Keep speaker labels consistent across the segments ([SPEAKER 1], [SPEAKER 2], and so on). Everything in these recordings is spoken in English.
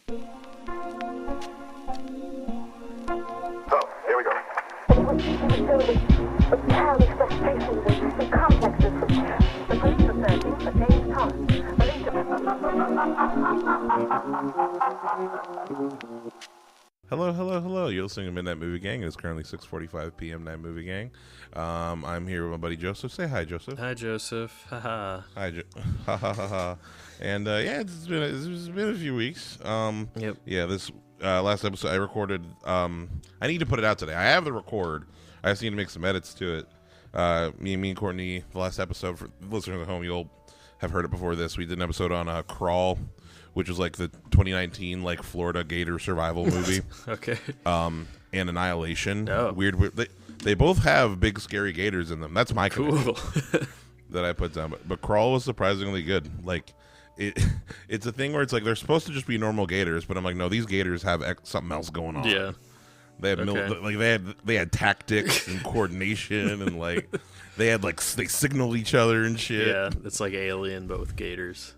[SPEAKER 1] So, here we go.
[SPEAKER 2] It was filled with childish frustrations and complexes. The police are searching for James Thomas.
[SPEAKER 3] Hello. You're listening to Midnight Movie Gang. It is currently 6:45 p.m. Night Movie Gang. I'm here with my buddy Joseph. Say hi, Joseph.
[SPEAKER 4] Hi, Joseph. Haha.
[SPEAKER 3] Hi, ha ha ha ha. And yeah, it's been a few weeks.
[SPEAKER 4] Yep.
[SPEAKER 3] Yeah, this last episode I recorded. I need to put it out today. I have the record. I just need to make some edits to it. Me and Courtney, the last episode for listeners at home, you'll have heard it before this. We did an episode on Crawl, which was like the 2019 like Florida Gator survival movie.
[SPEAKER 4] Okay.
[SPEAKER 3] And Annihilation.
[SPEAKER 4] Oh.
[SPEAKER 3] Weird. They both have big scary gators in them. That's my
[SPEAKER 4] Cool.
[SPEAKER 3] that I put down. But Crawl was surprisingly good. Like it's a thing where it's like they're supposed to just be normal gators, but I'm like, no, these gators have something else going on.
[SPEAKER 4] Yeah.
[SPEAKER 3] They had
[SPEAKER 4] Okay.
[SPEAKER 3] they had tactics and coordination and like they signaled each other and shit.
[SPEAKER 4] Yeah, it's like Alien but with gators.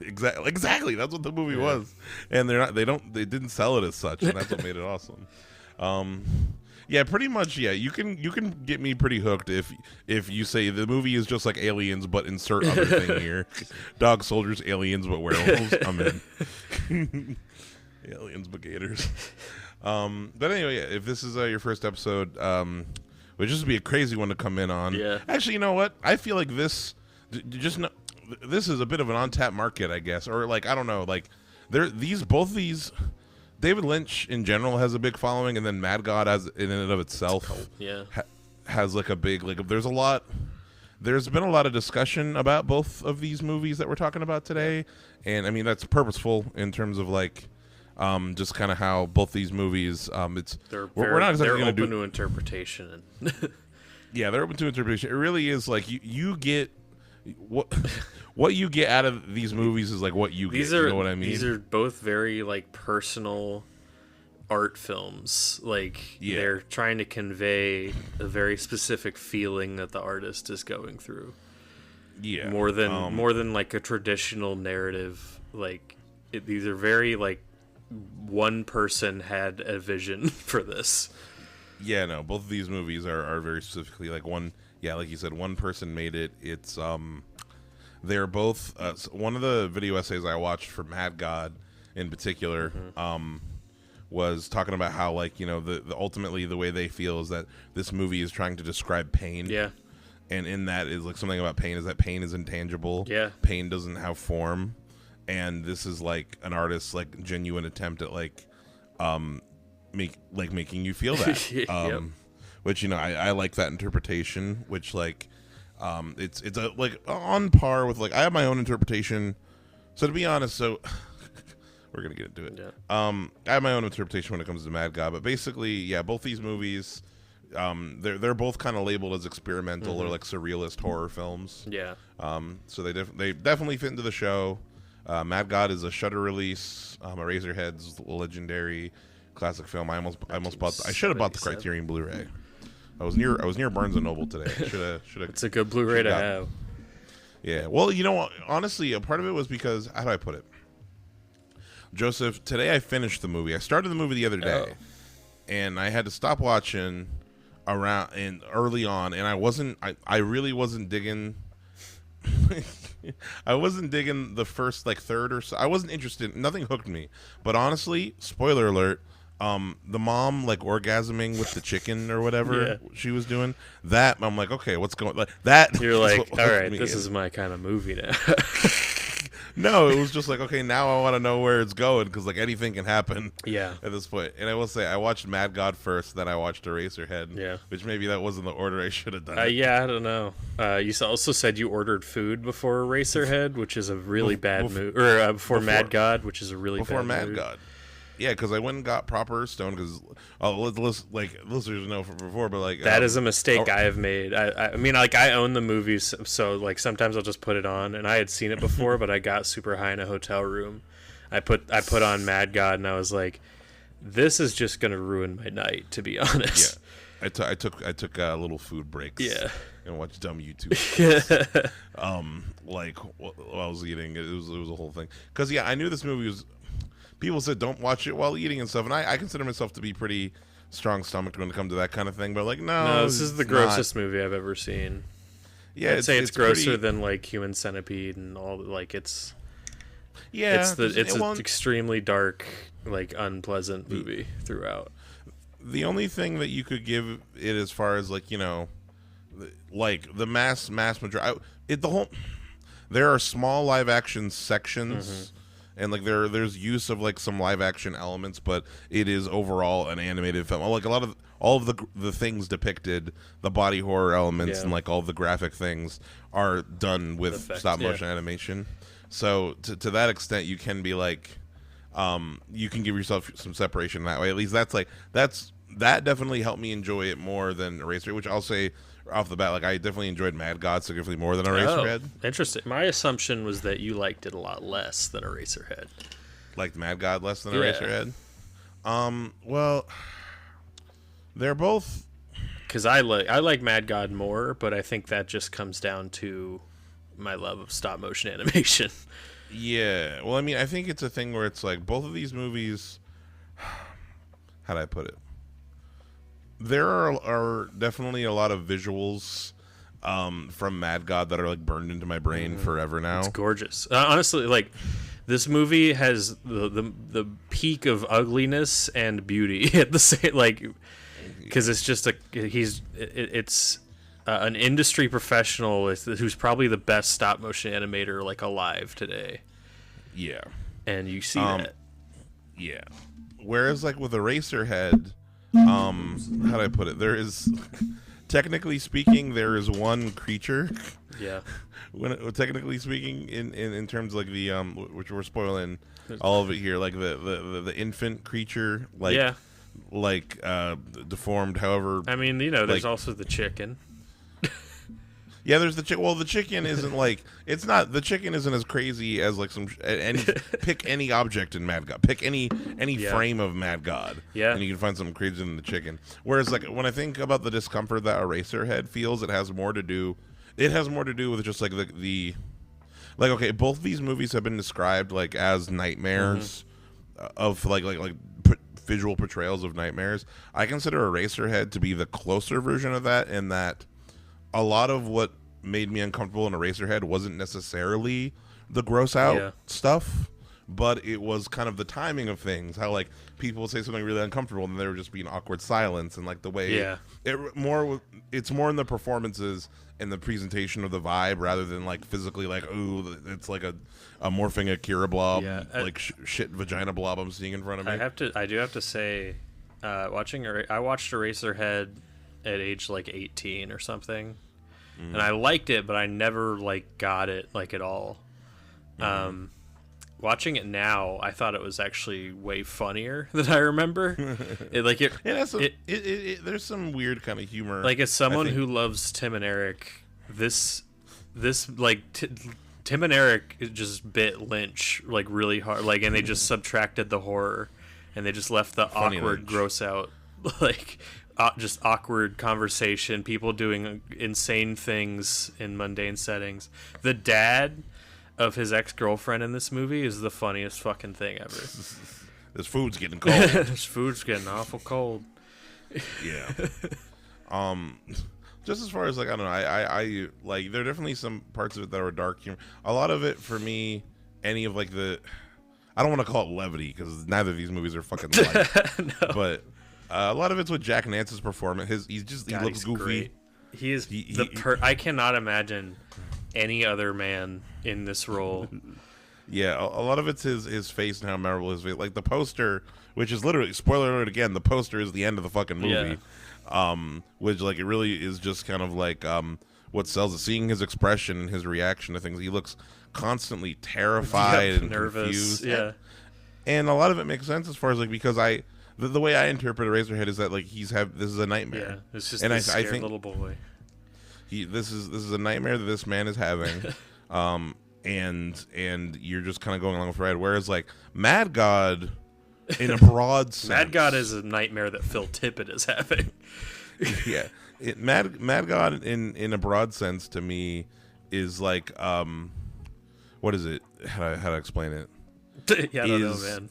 [SPEAKER 3] Exactly. That's what the movie was, and they didn't sell it as such, and that's what made it awesome. Yeah, pretty much. Yeah, you can get me pretty hooked if you say the movie is just like Aliens, but insert other thing here: dog soldiers, aliens, but werewolves. I'm in. Aliens, but gators. But anyway, yeah, if this is your first episode, which just be a crazy one to come in on.
[SPEAKER 4] Yeah.
[SPEAKER 3] Actually, you know what? I feel like this this is a bit of an untapped market, I guess, or like I don't know, like both these. David Lynch in general has a big following, and then Mad God has in and of itself has like a big like. There's been a lot of discussion about both of these movies that we're talking about today, and I mean that's purposeful in terms of like. Just kind of how both these movies, we're not exactly going to
[SPEAKER 4] open to interpretation.
[SPEAKER 3] Yeah, they're open to interpretation. It really is like you get what you get out of these movies is like what you get. You know what I mean?
[SPEAKER 4] These are both very like personal art films. Like they're trying to convey a very specific feeling that the artist is going through. Yeah, more than like a traditional narrative. Like these are very like. One person had a vision for this.
[SPEAKER 3] Yeah, no, both of these movies are very specifically like one. Yeah, like you said, one person made it. It's they're both. One of the video essays I watched for Mad God, in particular, was talking about how like the ultimately the way they feel is that this movie is trying to describe pain. Yeah, and in that is like something about pain is that pain is intangible. Yeah, pain doesn't have form. And this is like an artist's like genuine attempt at like making you feel that. Which I like that interpretation, which like it's a like on par with like I have my own interpretation. So to be honest, we're gonna get into it. I have my own interpretation when it comes to Mad God, but basically, both these movies they're both kind of labeled as experimental or like surrealist horror films. Yeah. So they definitely fit into the show. Mad God is a Shudder release. Eraserhead's legendary classic film. I almost bought. I should have bought the Criterion Blu-ray. I was near Barnes and Noble today. Should have.
[SPEAKER 4] It's a good Blu-ray to have.
[SPEAKER 3] Yeah. Well, honestly, a part of it was because how do I put it? Joseph, today I finished the movie. I started the movie the other day, and I had to stop watching early on, and I really wasn't digging. I wasn't digging the first like third or so. I wasn't interested. Nothing hooked me. But honestly, spoiler alert, the mom like orgasming with the chicken or whatever she was doing. That I'm like, okay, what's going like that?
[SPEAKER 4] You're like, all right, this is my kind of movie now.
[SPEAKER 3] No, it was just like, okay, now I want to know where it's going because like anything can happen. Yeah. At this point, and I will say, I watched Mad God first, then I watched Eraserhead. Yeah. Which maybe that wasn't the order I should have done.
[SPEAKER 4] Yeah, I don't know. You also said you ordered food before Eraserhead, which is a really bad movie, or before Mad God, which is a really bad movie. Before Mad God.
[SPEAKER 3] Yeah, because I went and got proper stone. Because listeners know from before, but like
[SPEAKER 4] that is a mistake I have made. I mean, like I own the movies, so like sometimes I'll just put it on, and I had seen it before, but I got super high in a hotel room. I put on Mad God, and I was like, this is just gonna ruin my night, to be honest.
[SPEAKER 3] Yeah, I took little food breaks. Yeah. And watched dumb YouTube. Like while I was eating, it was a whole thing. Because I knew this movie was. people said don't watch it while eating and stuff, and I consider myself to be pretty strong stomached when it comes to that kind of thing. But like, no,
[SPEAKER 4] this is the grossest movie I've ever seen.
[SPEAKER 3] Yeah,
[SPEAKER 4] I'd say it's grosser than like Human Centipede and all. Like it's an extremely dark, like unpleasant movie throughout.
[SPEAKER 3] The only thing that you could give it as far as like, you know, like the mass majority, there are small live action sections, and like there's use of like some live action elements, but it is overall an animated film. Like a lot of all of the things depicted, the body horror elements and like all the graphic things are done with stop motion animation. So to that extent, you can be like, you can give yourself some separation that way. At least that definitely helped me enjoy it more than Eraserhead, which I'll say off the bat, like I definitely enjoyed Mad God significantly more than Eraserhead.
[SPEAKER 4] Oh, interesting. My assumption was that you liked it a lot less than Eraserhead.
[SPEAKER 3] Liked Mad God less than Eraserhead? Well, they're both.
[SPEAKER 4] Because I like Mad God more, but I think that just comes down to my love of stop motion animation.
[SPEAKER 3] Yeah. Well, I mean, I think it's a thing where it's like both of these movies. How do I put it? There are definitely a lot of visuals from Mad God that are like burned into my brain forever now.
[SPEAKER 4] It's gorgeous. Honestly, like this movie has the peak of ugliness and beauty at the same, like, because it's just it's an industry professional who's probably the best stop motion animator like alive today.
[SPEAKER 3] Yeah,
[SPEAKER 4] and you see that.
[SPEAKER 3] Yeah. Whereas like with Eraserhead, how do I put it? There is, technically speaking, there is one creature.
[SPEAKER 4] Yeah.
[SPEAKER 3] Technically speaking, in terms of like the which we're spoiling all of it here, like the infant creature, like deformed. However,
[SPEAKER 4] I mean, you know, there's also the chicken.
[SPEAKER 3] Yeah, there's the chicken. Well, the chicken isn't like it's not. The chicken isn't as crazy as like some. Pick any object in Mad God. Pick any frame of Mad God.
[SPEAKER 4] Yeah,
[SPEAKER 3] and you can find something crazy in the chicken. Whereas like when I think about the discomfort that Eraserhead feels, it has more to do. It has more to do with just like the like okay, both these movies have been described like as nightmares of like visual portrayals of nightmares. I consider Eraserhead to be the closer version of that, in that a lot of what made me uncomfortable in Eraserhead wasn't necessarily the gross out stuff, but it was kind of the timing of things. How like people would say something really uncomfortable and there would just be an awkward silence, and like the way it's more in the performances and the presentation of the vibe rather than like physically like, ooh, it's like a morphing Akira blob, like shit vagina blob I'm seeing in front of me.
[SPEAKER 4] I do have to say, I watched Eraserhead at age like 18 or something, and I liked it, but I never like got it like at all. Watching it now, I thought it was actually way funnier than I remember.
[SPEAKER 3] There's some weird kind of humor.
[SPEAKER 4] Like, as someone who loves Tim and Eric, this like Tim and Eric just bit Lynch like really hard, like, and they just subtracted the horror, and they just left the funny awkward, Lynch. Gross out, like just awkward conversation, people doing insane things in mundane settings. The dad of his ex-girlfriend in this movie is the funniest fucking thing ever.
[SPEAKER 3] This food's getting cold.
[SPEAKER 4] This food's getting awful cold.
[SPEAKER 3] Yeah. Just as far as like, I don't know, I like, there are definitely some parts of it that are dark humor. A lot of it for me, any of like I don't want to call it levity because neither of these movies are fucking light. No. But a lot of it's with Jack Nance's performance. He looks goofy.
[SPEAKER 4] Great. He is I cannot imagine any other man in this role.
[SPEAKER 3] Yeah, a lot of it's his face and how memorable his face. Like the poster, which is literally, spoiler alert again, the poster is the end of the fucking movie. Yeah. Which like it really is just kind of like what sells it. Seeing his expression and his reaction to things, he looks constantly terrified and nervous, confused.
[SPEAKER 4] Yeah,
[SPEAKER 3] and a lot of it makes sense as far as like, because the way I interpret Eraserhead is that like this is a nightmare.
[SPEAKER 4] Yeah, it's just this scared little boy.
[SPEAKER 3] This is a nightmare that this man is having, and you're just kind of going along with the ride. Whereas like Mad God, in a broad sense,
[SPEAKER 4] Mad God is a nightmare that Phil Tippett is having.
[SPEAKER 3] Yeah, Mad God in a broad sense to me is like what is it? How to explain it?
[SPEAKER 4] Yeah, I don't know, man.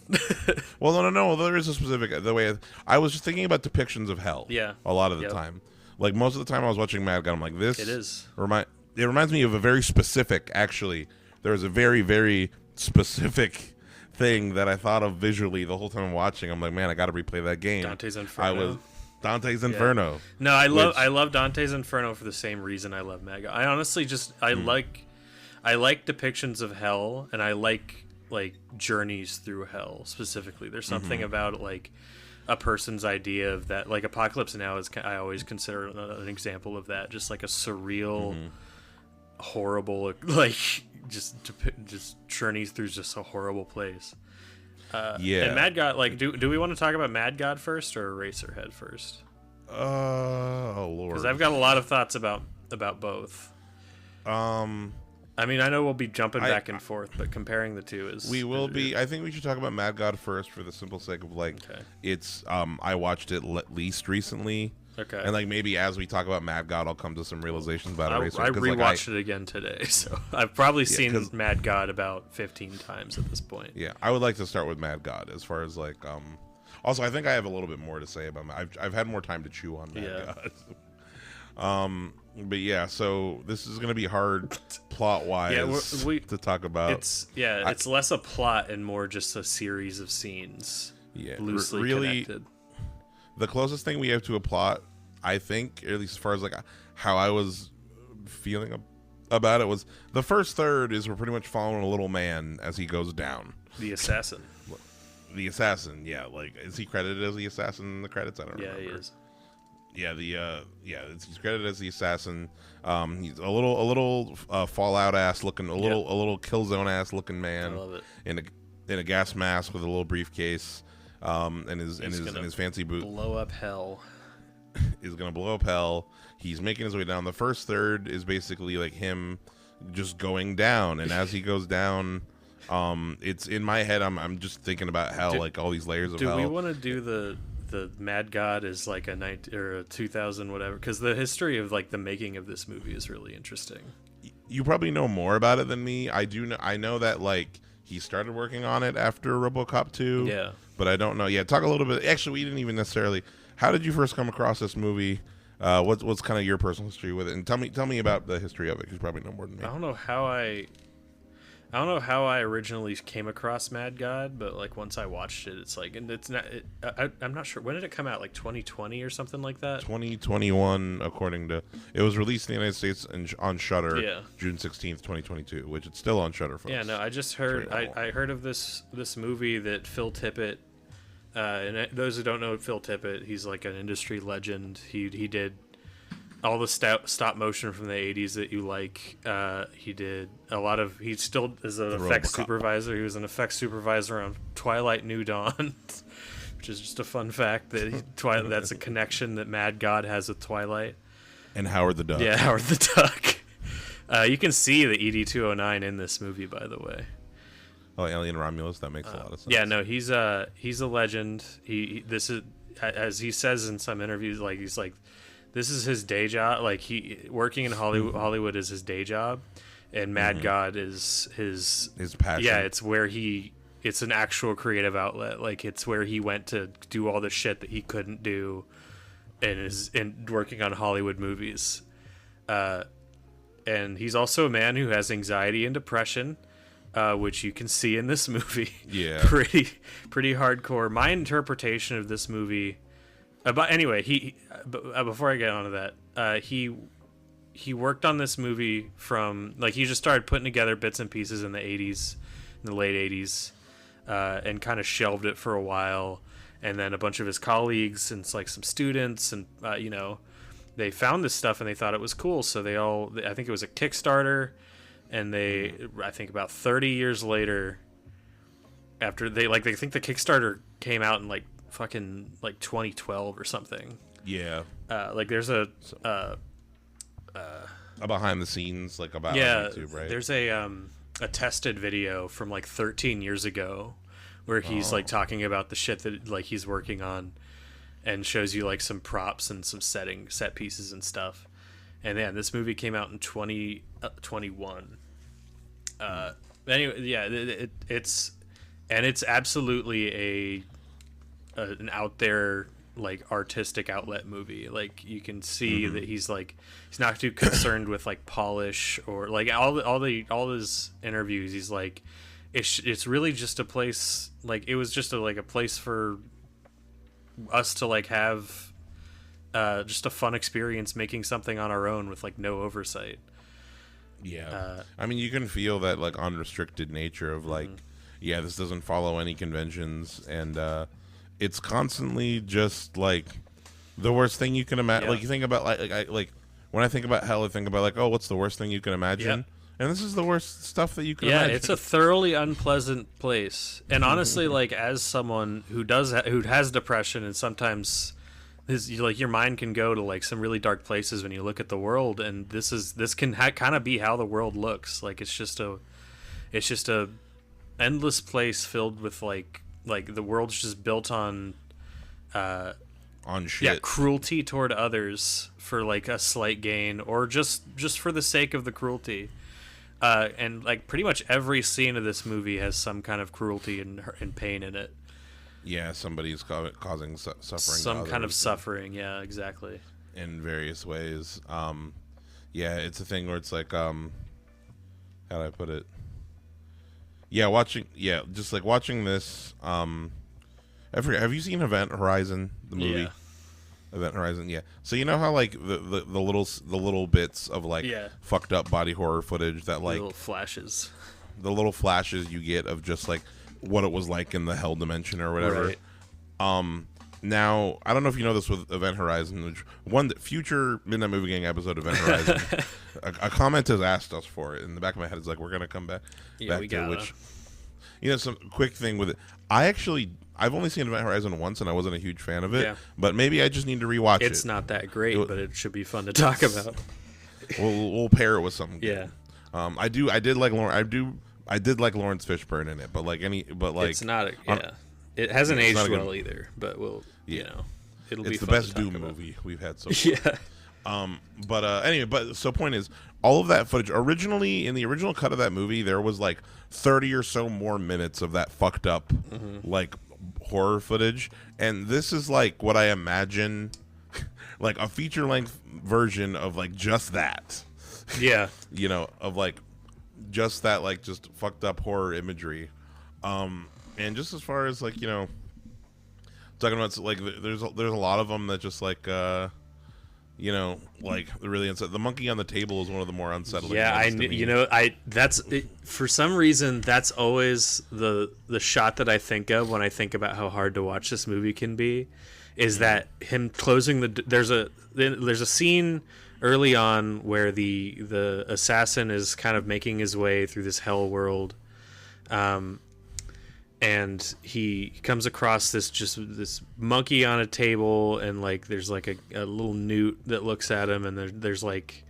[SPEAKER 3] Well, no. There is a specific the way I was just thinking about depictions of hell.
[SPEAKER 4] Yeah,
[SPEAKER 3] a lot of the time, like most of the time I was watching Mad God, I'm like, this.
[SPEAKER 4] It is.
[SPEAKER 3] It reminds me of a very specific. Actually, there was a very very specific thing that I thought of visually the whole time I'm watching. I'm like, man, I got to replay that game.
[SPEAKER 4] Dante's Inferno.
[SPEAKER 3] Dante's Inferno.
[SPEAKER 4] No, I love Dante's Inferno for the same reason I love Mad God. I honestly just I like depictions of hell, and I like journeys through hell specifically. There's something about like a person's idea of that. Like Apocalypse Now is I always consider an example of that. Just like a surreal, horrible, like just journeys through just a horrible place. And Mad God, like, do we want to talk about Mad God first or Eraserhead first?
[SPEAKER 3] Oh lord,
[SPEAKER 4] because I've got a lot of thoughts about both. I mean, I know we'll be jumping back and forth, but comparing the two is
[SPEAKER 3] we will be. I think we should talk about Mad God first for the simple sake of it's. I watched it least recently.
[SPEAKER 4] Okay.
[SPEAKER 3] And like maybe as we talk about Mad God, I'll come to some realizations about Eraserhead.
[SPEAKER 4] I rewatched it again today, so I've probably seen Mad God about 15 times at this point.
[SPEAKER 3] Yeah, I would like to start with Mad God as far as like. Also, I think I have a little bit more to say about. I've had more time to chew on Mad God. But yeah, so this is going to be hard plot-wise to talk about.
[SPEAKER 4] It's less a plot and more just a series of scenes.
[SPEAKER 3] Yeah,
[SPEAKER 4] loosely
[SPEAKER 3] really
[SPEAKER 4] connected.
[SPEAKER 3] The closest thing we have to a plot, I think, at least as far as like how I was feeling about it, was the first third is we're pretty much following a little man as he goes down.
[SPEAKER 4] The assassin.
[SPEAKER 3] The assassin, yeah. Like, is he credited as the assassin in the credits? I don't remember.
[SPEAKER 4] Yeah, he is.
[SPEAKER 3] Yeah, he's credited as the assassin. He's a little Fallout ass looking, a little Killzone ass looking man.
[SPEAKER 4] I love it.
[SPEAKER 3] In a gas mask with a little briefcase, and his fancy boot.
[SPEAKER 4] Blow up hell.
[SPEAKER 3] Is gonna blow up hell. He's making his way down. The first third is basically like him just going down, and as he goes down, it's in my head. I'm just thinking about hell, like all these layers of hell.
[SPEAKER 4] Do we want to do the Mad God is like a 2000 whatever, because the history of like the making of this movie is really interesting.
[SPEAKER 3] You probably know more about it than me. I know that like he started working on it after RoboCop 2.
[SPEAKER 4] Yeah,
[SPEAKER 3] but I don't know. Yeah, talk a little bit. Actually, we didn't even necessarily. How did you first come across this movie? What's kind of your personal history with it? And tell me about the history of it, because you probably know more than me.
[SPEAKER 4] I don't know how I originally came across Mad God, but like once I watched it, it's like, and it's not. I'm not sure, when did it come out? Like 2020 or something like that. 2021,
[SPEAKER 3] according to it was released in the United States on Shudder.
[SPEAKER 4] Yeah.
[SPEAKER 3] June 16th, 2022, which it's still on Shudder, folks.
[SPEAKER 4] Yeah, no, I just heard. I heard of this movie that Phil Tippett. And those who don't know Phil Tippett, he's like an industry legend. He did all the stop motion from the 80s that you like. He did a lot of. He still is an effects supervisor. He was an effects supervisor on Twilight New Dawn, which is just a fun fact that that's a connection that Mad God has with Twilight.
[SPEAKER 3] And Howard the Duck.
[SPEAKER 4] Yeah, Howard the Duck. You can see the ED-209 in this movie, by the way.
[SPEAKER 3] Oh, Alien Romulus. That makes a lot of sense.
[SPEAKER 4] Yeah, no, he's a legend. This is, as he says in some interviews, like he's like, this is his day job. Like working in Hollywood is his day job, and Mad God is his
[SPEAKER 3] passion.
[SPEAKER 4] Yeah, it's where it's an actual creative outlet. Like it's where he went to do all the shit that he couldn't do, and is working on Hollywood movies. And he's also a man who has anxiety and depression. Which you can see in this movie.
[SPEAKER 3] Yeah.
[SPEAKER 4] Pretty hardcore. My interpretation of this movie. But anyway, before I get onto that, he worked on this movie from like he just started putting together bits and pieces in the late 80s, and kind of shelved it for a while. And then a bunch of his colleagues and like some students and they found this stuff and they thought it was cool. So I think it was a Kickstarter. And I think about 30 years later, after they think the Kickstarter came out in like fucking like 2012 or something.
[SPEAKER 3] Yeah.
[SPEAKER 4] Like there's a
[SPEAKER 3] behind the scenes like about YouTube, right?
[SPEAKER 4] There's a tested video from like 13 years ago where he's like talking about the shit that like he's working on, and shows you like some props and some set pieces and stuff. And yeah, this movie came out in 2021. Anyway, yeah, and it's absolutely an out there like artistic outlet movie. Like you can see that he's not too concerned with like polish or like all his interviews. He's like, it's really just a place, like it was just a place for us to like have just a fun experience making something on our own with like no oversight.
[SPEAKER 3] Yeah. I mean, you can feel that like unrestricted nature of like, yeah, this doesn't follow any conventions, and it's constantly just like the worst thing you can imagine.
[SPEAKER 4] Yeah.
[SPEAKER 3] Like you think about like when I think about hell, I think about like, oh, what's the worst thing you can imagine? And this is the worst stuff that you can imagine.
[SPEAKER 4] Yeah, it's a thoroughly unpleasant place. And honestly, like as someone who has depression, and sometimes your mind can go to like some really dark places when you look at the world, and this can kind of be how the world looks. Like it's just a endless place filled with like the world's just built on
[SPEAKER 3] shit.
[SPEAKER 4] Yeah, cruelty toward others for like a slight gain, or just for the sake of the cruelty. And like pretty much every scene of this movie has some kind of cruelty and pain in it.
[SPEAKER 3] Yeah, somebody's causing suffering.
[SPEAKER 4] Some kind of suffering. Yeah, exactly.
[SPEAKER 3] In various ways. Yeah, it's a thing where it's like, how do I put it? Yeah, just like watching this. I forget, have you seen Event Horizon, the movie?
[SPEAKER 4] Yeah.
[SPEAKER 3] Event Horizon, yeah. So you know how like the little bits of like fucked up body horror footage that like the little flashes you get of just like what it was like in the hell dimension or whatever. Right. Now I don't know if you know this with Event Horizon, which future Midnight Movie Gang episode of Event Horizon. a comment has asked us for it. In the back of my head, it's like we're gonna come back.
[SPEAKER 4] Yeah, we got
[SPEAKER 3] which. You know, some quick thing with it. I've only seen Event Horizon once, and I wasn't a huge fan of it. Yeah. But maybe I just need to rewatch it.
[SPEAKER 4] It's not that great, but it should be fun to talk about.
[SPEAKER 3] We'll pair it with something.
[SPEAKER 4] Yeah.
[SPEAKER 3] I did like Lawrence Fishburne in it, but
[SPEAKER 4] it's not. It hasn't aged well either. But it'll be.
[SPEAKER 3] It's the
[SPEAKER 4] fun
[SPEAKER 3] best
[SPEAKER 4] to talk
[SPEAKER 3] Doom
[SPEAKER 4] about.
[SPEAKER 3] movie we've had so far. Yeah. Anyway, so point is, all of that footage originally in the original cut of that movie, there was like 30 or so more minutes of that fucked up like horror footage, and this is like what I imagine like a feature length version of like just that.
[SPEAKER 4] Yeah.
[SPEAKER 3] Of like just that, like just fucked up horror imagery. And just as far as like, talking about like there's a lot of them that just like like really unsettling. The monkey on the table is one of the more unsettling.
[SPEAKER 4] Yeah, that's it, for some reason that's always the shot that I think of when I think about how hard to watch this movie can be, is that him closing there's a scene early on where the assassin is kind of making his way through this hell world, and he comes across this monkey on a table, and like there's like a little newt that looks at him, and there's like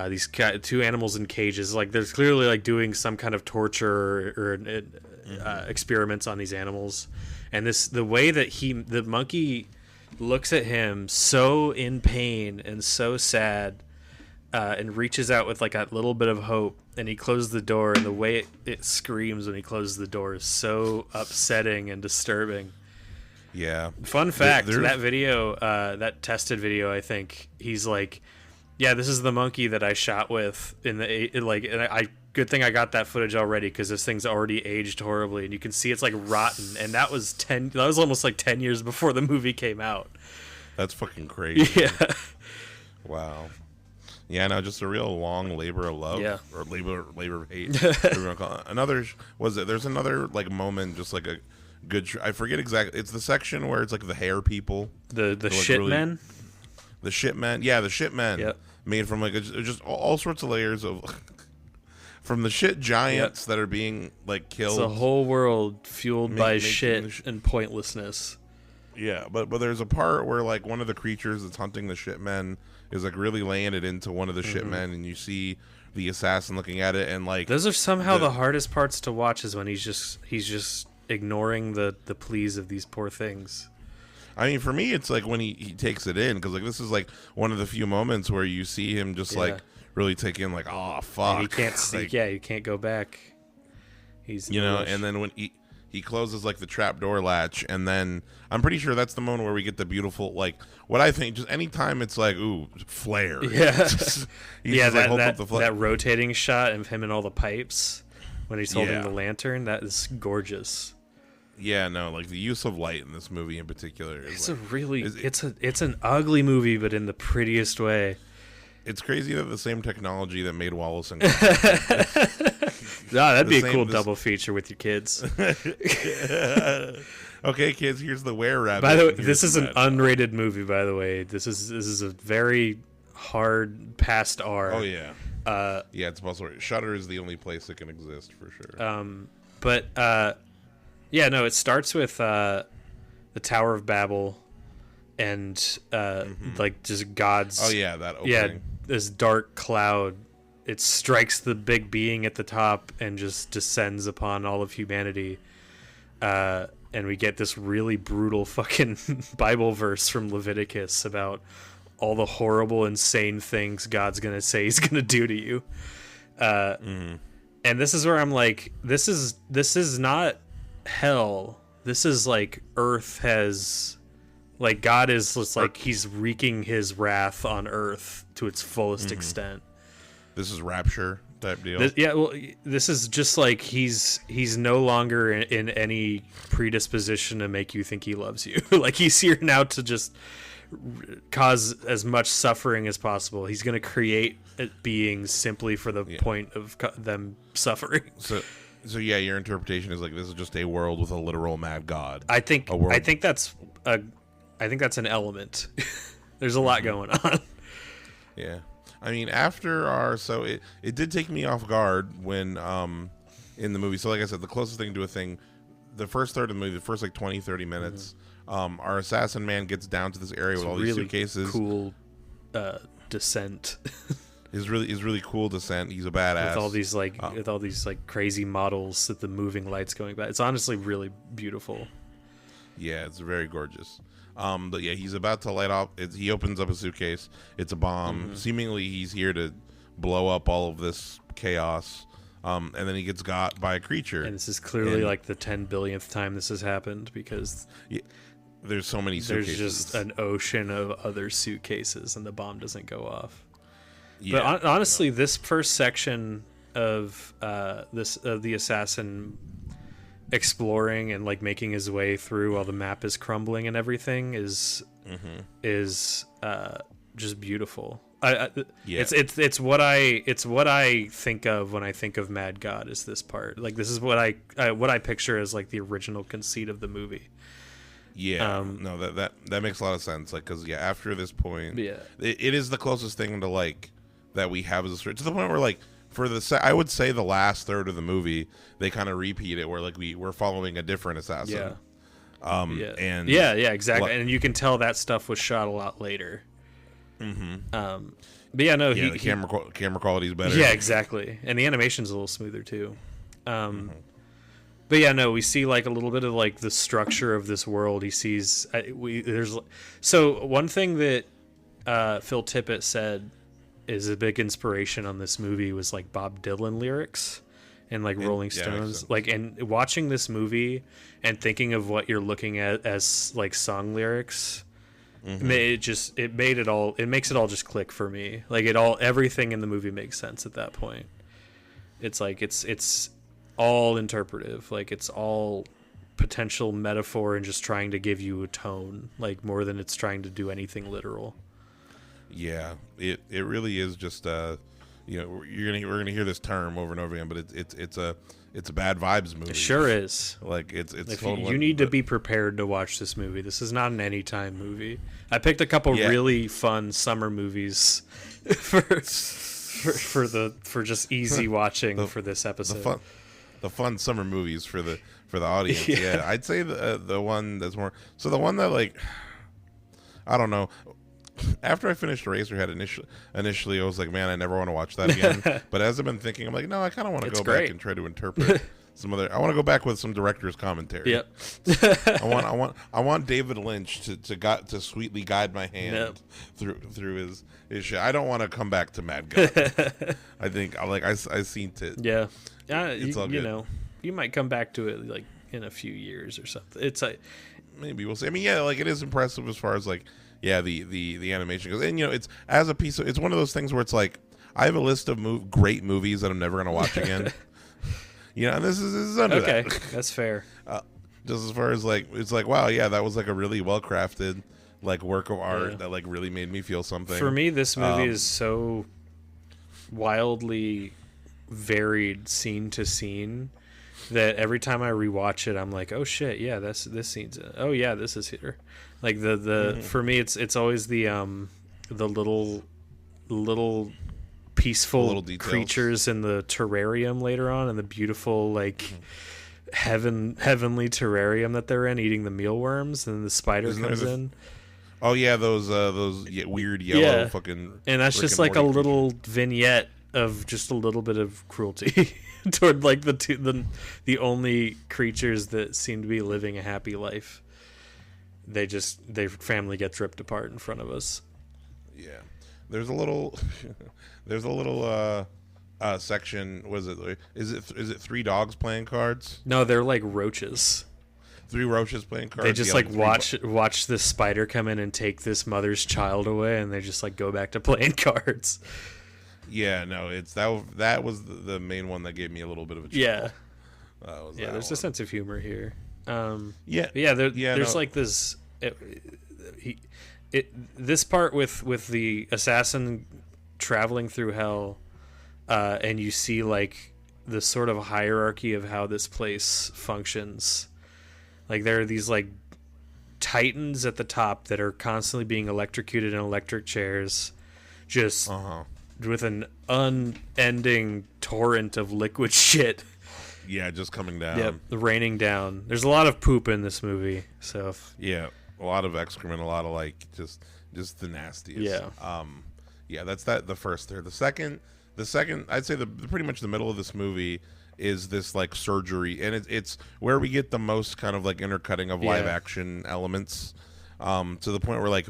[SPEAKER 4] these two animals in cages. Like there's clearly like doing some kind of torture or experiments on these animals, and the way that the monkey looks at him so in pain and so sad, and reaches out with like a little bit of hope, and he closes the door, and the way it screams when he closes the door is so upsetting and disturbing.
[SPEAKER 3] Yeah.
[SPEAKER 4] Fun fact, that video, that tested video, I think, he's like, yeah, this is the monkey that I shot with good thing I got that footage already, because this thing's already aged horribly, and you can see it's like rotten, and that was almost like 10 years before the movie came out.
[SPEAKER 3] That's fucking crazy.
[SPEAKER 4] Yeah.
[SPEAKER 3] Wow. Yeah, no, just a real long labor of love, or labor of hate. There's another like moment, just like a good. I forget exactly. It's the section where it's like the hair people,
[SPEAKER 4] the shit men,
[SPEAKER 3] the shit men. Yeah, the shit men.
[SPEAKER 4] Yep.
[SPEAKER 3] Made from like just all sorts of layers of from the shit giants that are being like killed.
[SPEAKER 4] It's a whole world fueled by shit and pointlessness.
[SPEAKER 3] Yeah, but there's a part where like one of the creatures that's hunting the shit men is like really laying it into one of the shit men, and you see the assassin looking at it, and like
[SPEAKER 4] those are somehow the hardest parts to watch, is when he's just ignoring the pleas of these poor things.
[SPEAKER 3] I mean, for me, it's like when he takes it in, because like this is like one of the few moments where you see him just like really take in, like, oh fuck,
[SPEAKER 4] and he can't you can't go back. He's
[SPEAKER 3] and then when he he closes like the trapdoor latch, and then I'm pretty sure that's the moment where we get the beautiful, like, what I think just anytime it's like, ooh, flare.
[SPEAKER 4] Yeah,
[SPEAKER 3] that
[SPEAKER 4] rotating shot of him and all the pipes when he's holding the lantern, that is gorgeous.
[SPEAKER 3] Yeah, no, like the use of light in this movie in particular is
[SPEAKER 4] it's an ugly movie, but in the prettiest way.
[SPEAKER 3] It's crazy that the same technology that made Wallace and
[SPEAKER 4] that'd be a cool double feature with your kids.
[SPEAKER 3] Okay, kids, here's the were-rabbit.
[SPEAKER 4] By the way, this is an unrated movie, by the way. This is a very hard past R.
[SPEAKER 3] Oh yeah. Yeah, it's possible. Shudder is the only place it can exist for sure.
[SPEAKER 4] Yeah, no, it starts with the Tower of Babel and like just God's.
[SPEAKER 3] Oh yeah, that opening.
[SPEAKER 4] Yeah, this dark cloud. It strikes the big being at the top and just descends upon all of humanity. And we get this really brutal fucking Bible verse from Leviticus about all the horrible, insane things God's gonna say He's gonna do to you. And this is where I'm like, this is not hell. This is like Earth has, like God is just like He's wreaking His wrath on Earth to its fullest extent.
[SPEAKER 3] This is rapture type deal.
[SPEAKER 4] This is just like he's no longer in any predisposition to make you think He loves you. Like He's here now to just cause as much suffering as possible. He's going to create beings simply for the point of them suffering.
[SPEAKER 3] So yeah, your interpretation is like this is just a world with a literal mad God.
[SPEAKER 4] I think that's an element. There's a lot going on.
[SPEAKER 3] Yeah. I mean, it did take me off guard when in the movie. So like I said, the closest thing to a thing, the first third of the movie, the first like 20, 30 minutes, our assassin man gets down to this area with all these suitcases.
[SPEAKER 4] Cool descent.
[SPEAKER 3] Is really cool descent. He's a badass
[SPEAKER 4] with all these crazy models with the moving lights going by. It's honestly really beautiful.
[SPEAKER 3] Yeah, it's very gorgeous. But yeah, he's about to light off. He opens up a suitcase. It's a bomb. Seemingly, he's here to blow up all of this chaos. And then he gets got by a creature.
[SPEAKER 4] And this is clearly like the 10 billionth time this has happened because
[SPEAKER 3] there's so many suitcases.
[SPEAKER 4] There's just an ocean of other suitcases, and the bomb doesn't go off. Yeah, but honestly, this first section of the assassin exploring and like making his way through while the map is crumbling and everything is just beautiful. It's what I think of when I think of Mad God is this part. Like this is what I picture as like the original conceit of the movie.
[SPEAKER 3] Yeah, no, that makes a lot of sense. Like, because after this point, it is the closest thing to like that we have as a story, to the point where like for I would say the last third of the movie they kind of repeat it where like we're following a different assassin. And
[SPEAKER 4] exactly, and you can tell that stuff was shot a lot later. But yeah, no,
[SPEAKER 3] the camera quality is better.
[SPEAKER 4] Yeah, exactly, and the animation's a little smoother too. But yeah, no, we see like a little bit of like the structure of this world. He sees so one thing that Phil Tippett said is a big inspiration on this movie was like Bob Dylan lyrics and like Rolling Stones. Like, and watching this movie and thinking of what you're looking at as like song lyrics, it makes it all just click for me. Like everything in the movie makes sense at that point. It's like it's all interpretive. Like it's all potential metaphor and just trying to give you a tone, like more than it's trying to do anything literal.
[SPEAKER 3] Yeah, it really is just we're gonna hear this term over and over again, but it's a bad vibes movie.
[SPEAKER 4] It sure is.
[SPEAKER 3] Like it's
[SPEAKER 4] you need to be prepared to watch this movie. This is not an anytime movie. I picked a couple really fun summer movies for just easy watching for this episode.
[SPEAKER 3] The fun summer movies for the audience. Yeah, I'd say the one that's more so the one that like I don't know. After I finished Eraserhead, initially I was like, man, I never want to watch that again. But as I've been thinking, I'm like, no, I kind of want to go back and try to interpret some other. I want to go back with some director's commentary.
[SPEAKER 4] Yep.
[SPEAKER 3] I want David Lynch to sweetly guide my hand through his shit. I don't want to come back to Mad God. I think I seen it.
[SPEAKER 4] Yeah.
[SPEAKER 3] It's all good.
[SPEAKER 4] You might come back to it like in a few years or something. It's like
[SPEAKER 3] maybe we'll see. I mean, yeah, like it is impressive as far as like the animation goes, and it's as a piece of, it's one of those things where it's like I have a list of great movies that I'm never gonna watch again. And this is under
[SPEAKER 4] okay.
[SPEAKER 3] that.
[SPEAKER 4] That's fair.
[SPEAKER 3] Just as far as like, it's like, wow, yeah, that was like a really well crafted like work of art that like really made me feel something.
[SPEAKER 4] For me, this movie is so wildly varied scene to scene that every time I rewatch it, I'm like, oh shit, yeah, this scene's oh yeah, this is here. Like the for me, it's always the little peaceful
[SPEAKER 3] little
[SPEAKER 4] creatures in the terrarium later on, and the beautiful like heavenly terrarium that they're in, eating the mealworms, and the spider comes in.
[SPEAKER 3] Oh yeah, those weird yellow fucking.
[SPEAKER 4] And that's just like a little vignette of just a little bit of cruelty toward like the only creatures that seem to be living a happy life. Their family gets ripped apart in front of us.
[SPEAKER 3] Yeah, there's a little section. Was it? Is it 3 dogs playing cards?
[SPEAKER 4] No, they're like roaches.
[SPEAKER 3] 3 roaches playing cards.
[SPEAKER 4] They just like watch this spider come in and take this mother's child away, and they just like go back to playing cards.
[SPEAKER 3] Yeah, no, it's that was the main one that gave me a little bit of a chill.
[SPEAKER 4] Yeah. There's a sense of humor here. There's like this. This part with the assassin traveling through hell, and you see like the sort of hierarchy of how this place functions. Like there are these like titans at the top that are constantly being electrocuted in electric chairs, just with an unending torrent of liquid shit.
[SPEAKER 3] Yeah, just coming down.
[SPEAKER 4] Yep, raining down. There's a lot of poop in this movie, so
[SPEAKER 3] yeah, a lot of excrement, a lot of like just the nastiest. Yeah. That's the first there. The second, I'd say the pretty much the middle of this movie is this like surgery, and it's where we get the most kind of like intercutting of live action elements, to the point where like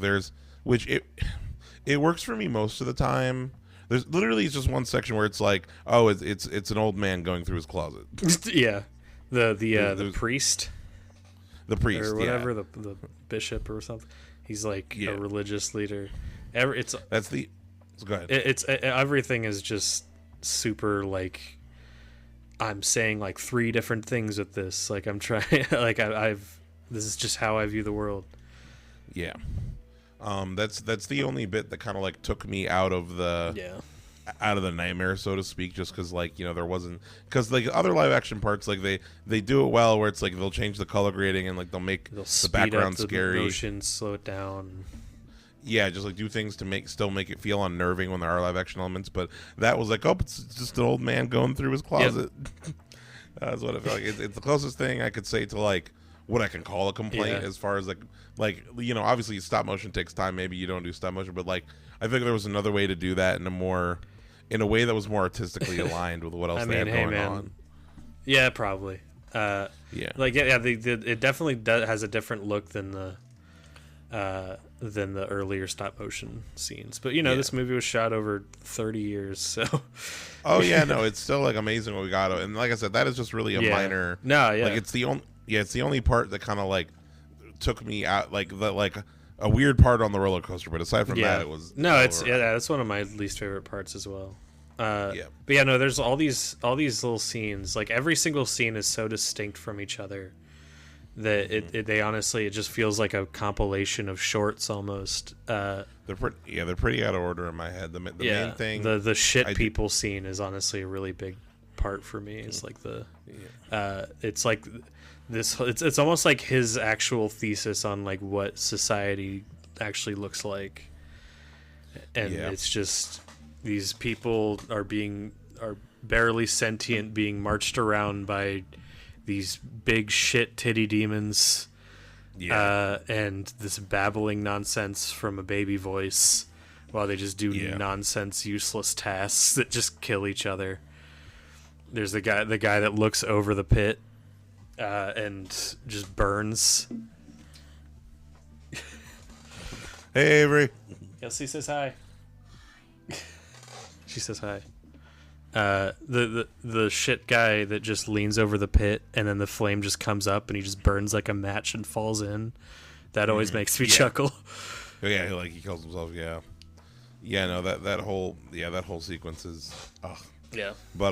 [SPEAKER 3] it works for me most of the time. There's literally just one section where it's like, oh, it's an old man going through his closet.
[SPEAKER 4] Yeah, the priest, or whatever, the bishop or something. He's like a religious leader. Go ahead. It's everything is just super like. I'm saying like 3 different things with this. Like I'm trying, like this is just how I view the world.
[SPEAKER 3] Yeah. That's the only bit that kind of like took me out of the nightmare, so to speak, just because like there wasn't, because like other live action parts, like they do it well where it's like they'll change the color grading and like they'll make the background scary,
[SPEAKER 4] motion, slow it down.
[SPEAKER 3] Yeah, just like do things to still make it feel unnerving when there are live action elements, but that was like, oh, it's just an old man going through his closet. Yep. That's what I feel like. It's the closest thing I could say to like what I can call a complaint, as far as like obviously stop motion takes time. Maybe you don't do stop motion, but like I think there was another way to do that in a way that was more artistically aligned with what else they had going on.
[SPEAKER 4] Yeah, probably. It definitely has a different look than the earlier stop motion scenes. But this movie was shot over 30 years, so.
[SPEAKER 3] Oh yeah, no, it's still like amazing what we got, and like I said, that is just really a minor.
[SPEAKER 4] No, yeah,
[SPEAKER 3] like it's the only part that kind of like took me out, like a weird part on the roller coaster. But aside from that, it was
[SPEAKER 4] that's one of my least favorite parts as well. But yeah, no, there's all these little scenes. Like every single scene is so distinct from each other that they honestly, it just feels like a compilation of shorts almost. They're
[SPEAKER 3] pretty out of order in my head. The main thing,
[SPEAKER 4] the shit people scene is honestly a really big part for me. It's like it's like this. It's almost like his actual thesis on like what society actually looks like, and it's just these people are barely sentient, being marched around by these big shit titty demons, and this babbling nonsense from a baby voice while they just do nonsense, useless tasks that just kill each other. There's the guy that looks over the pit and just burns.
[SPEAKER 3] Hey, Avery.
[SPEAKER 4] Elsie says hi. She says hi. The shit guy that just leans over the pit and then the flame just comes up and he just burns like a match and falls in. That always makes me chuckle.
[SPEAKER 3] Yeah, like he kills himself. Yeah. No, that whole sequence is.
[SPEAKER 4] Yeah.
[SPEAKER 3] But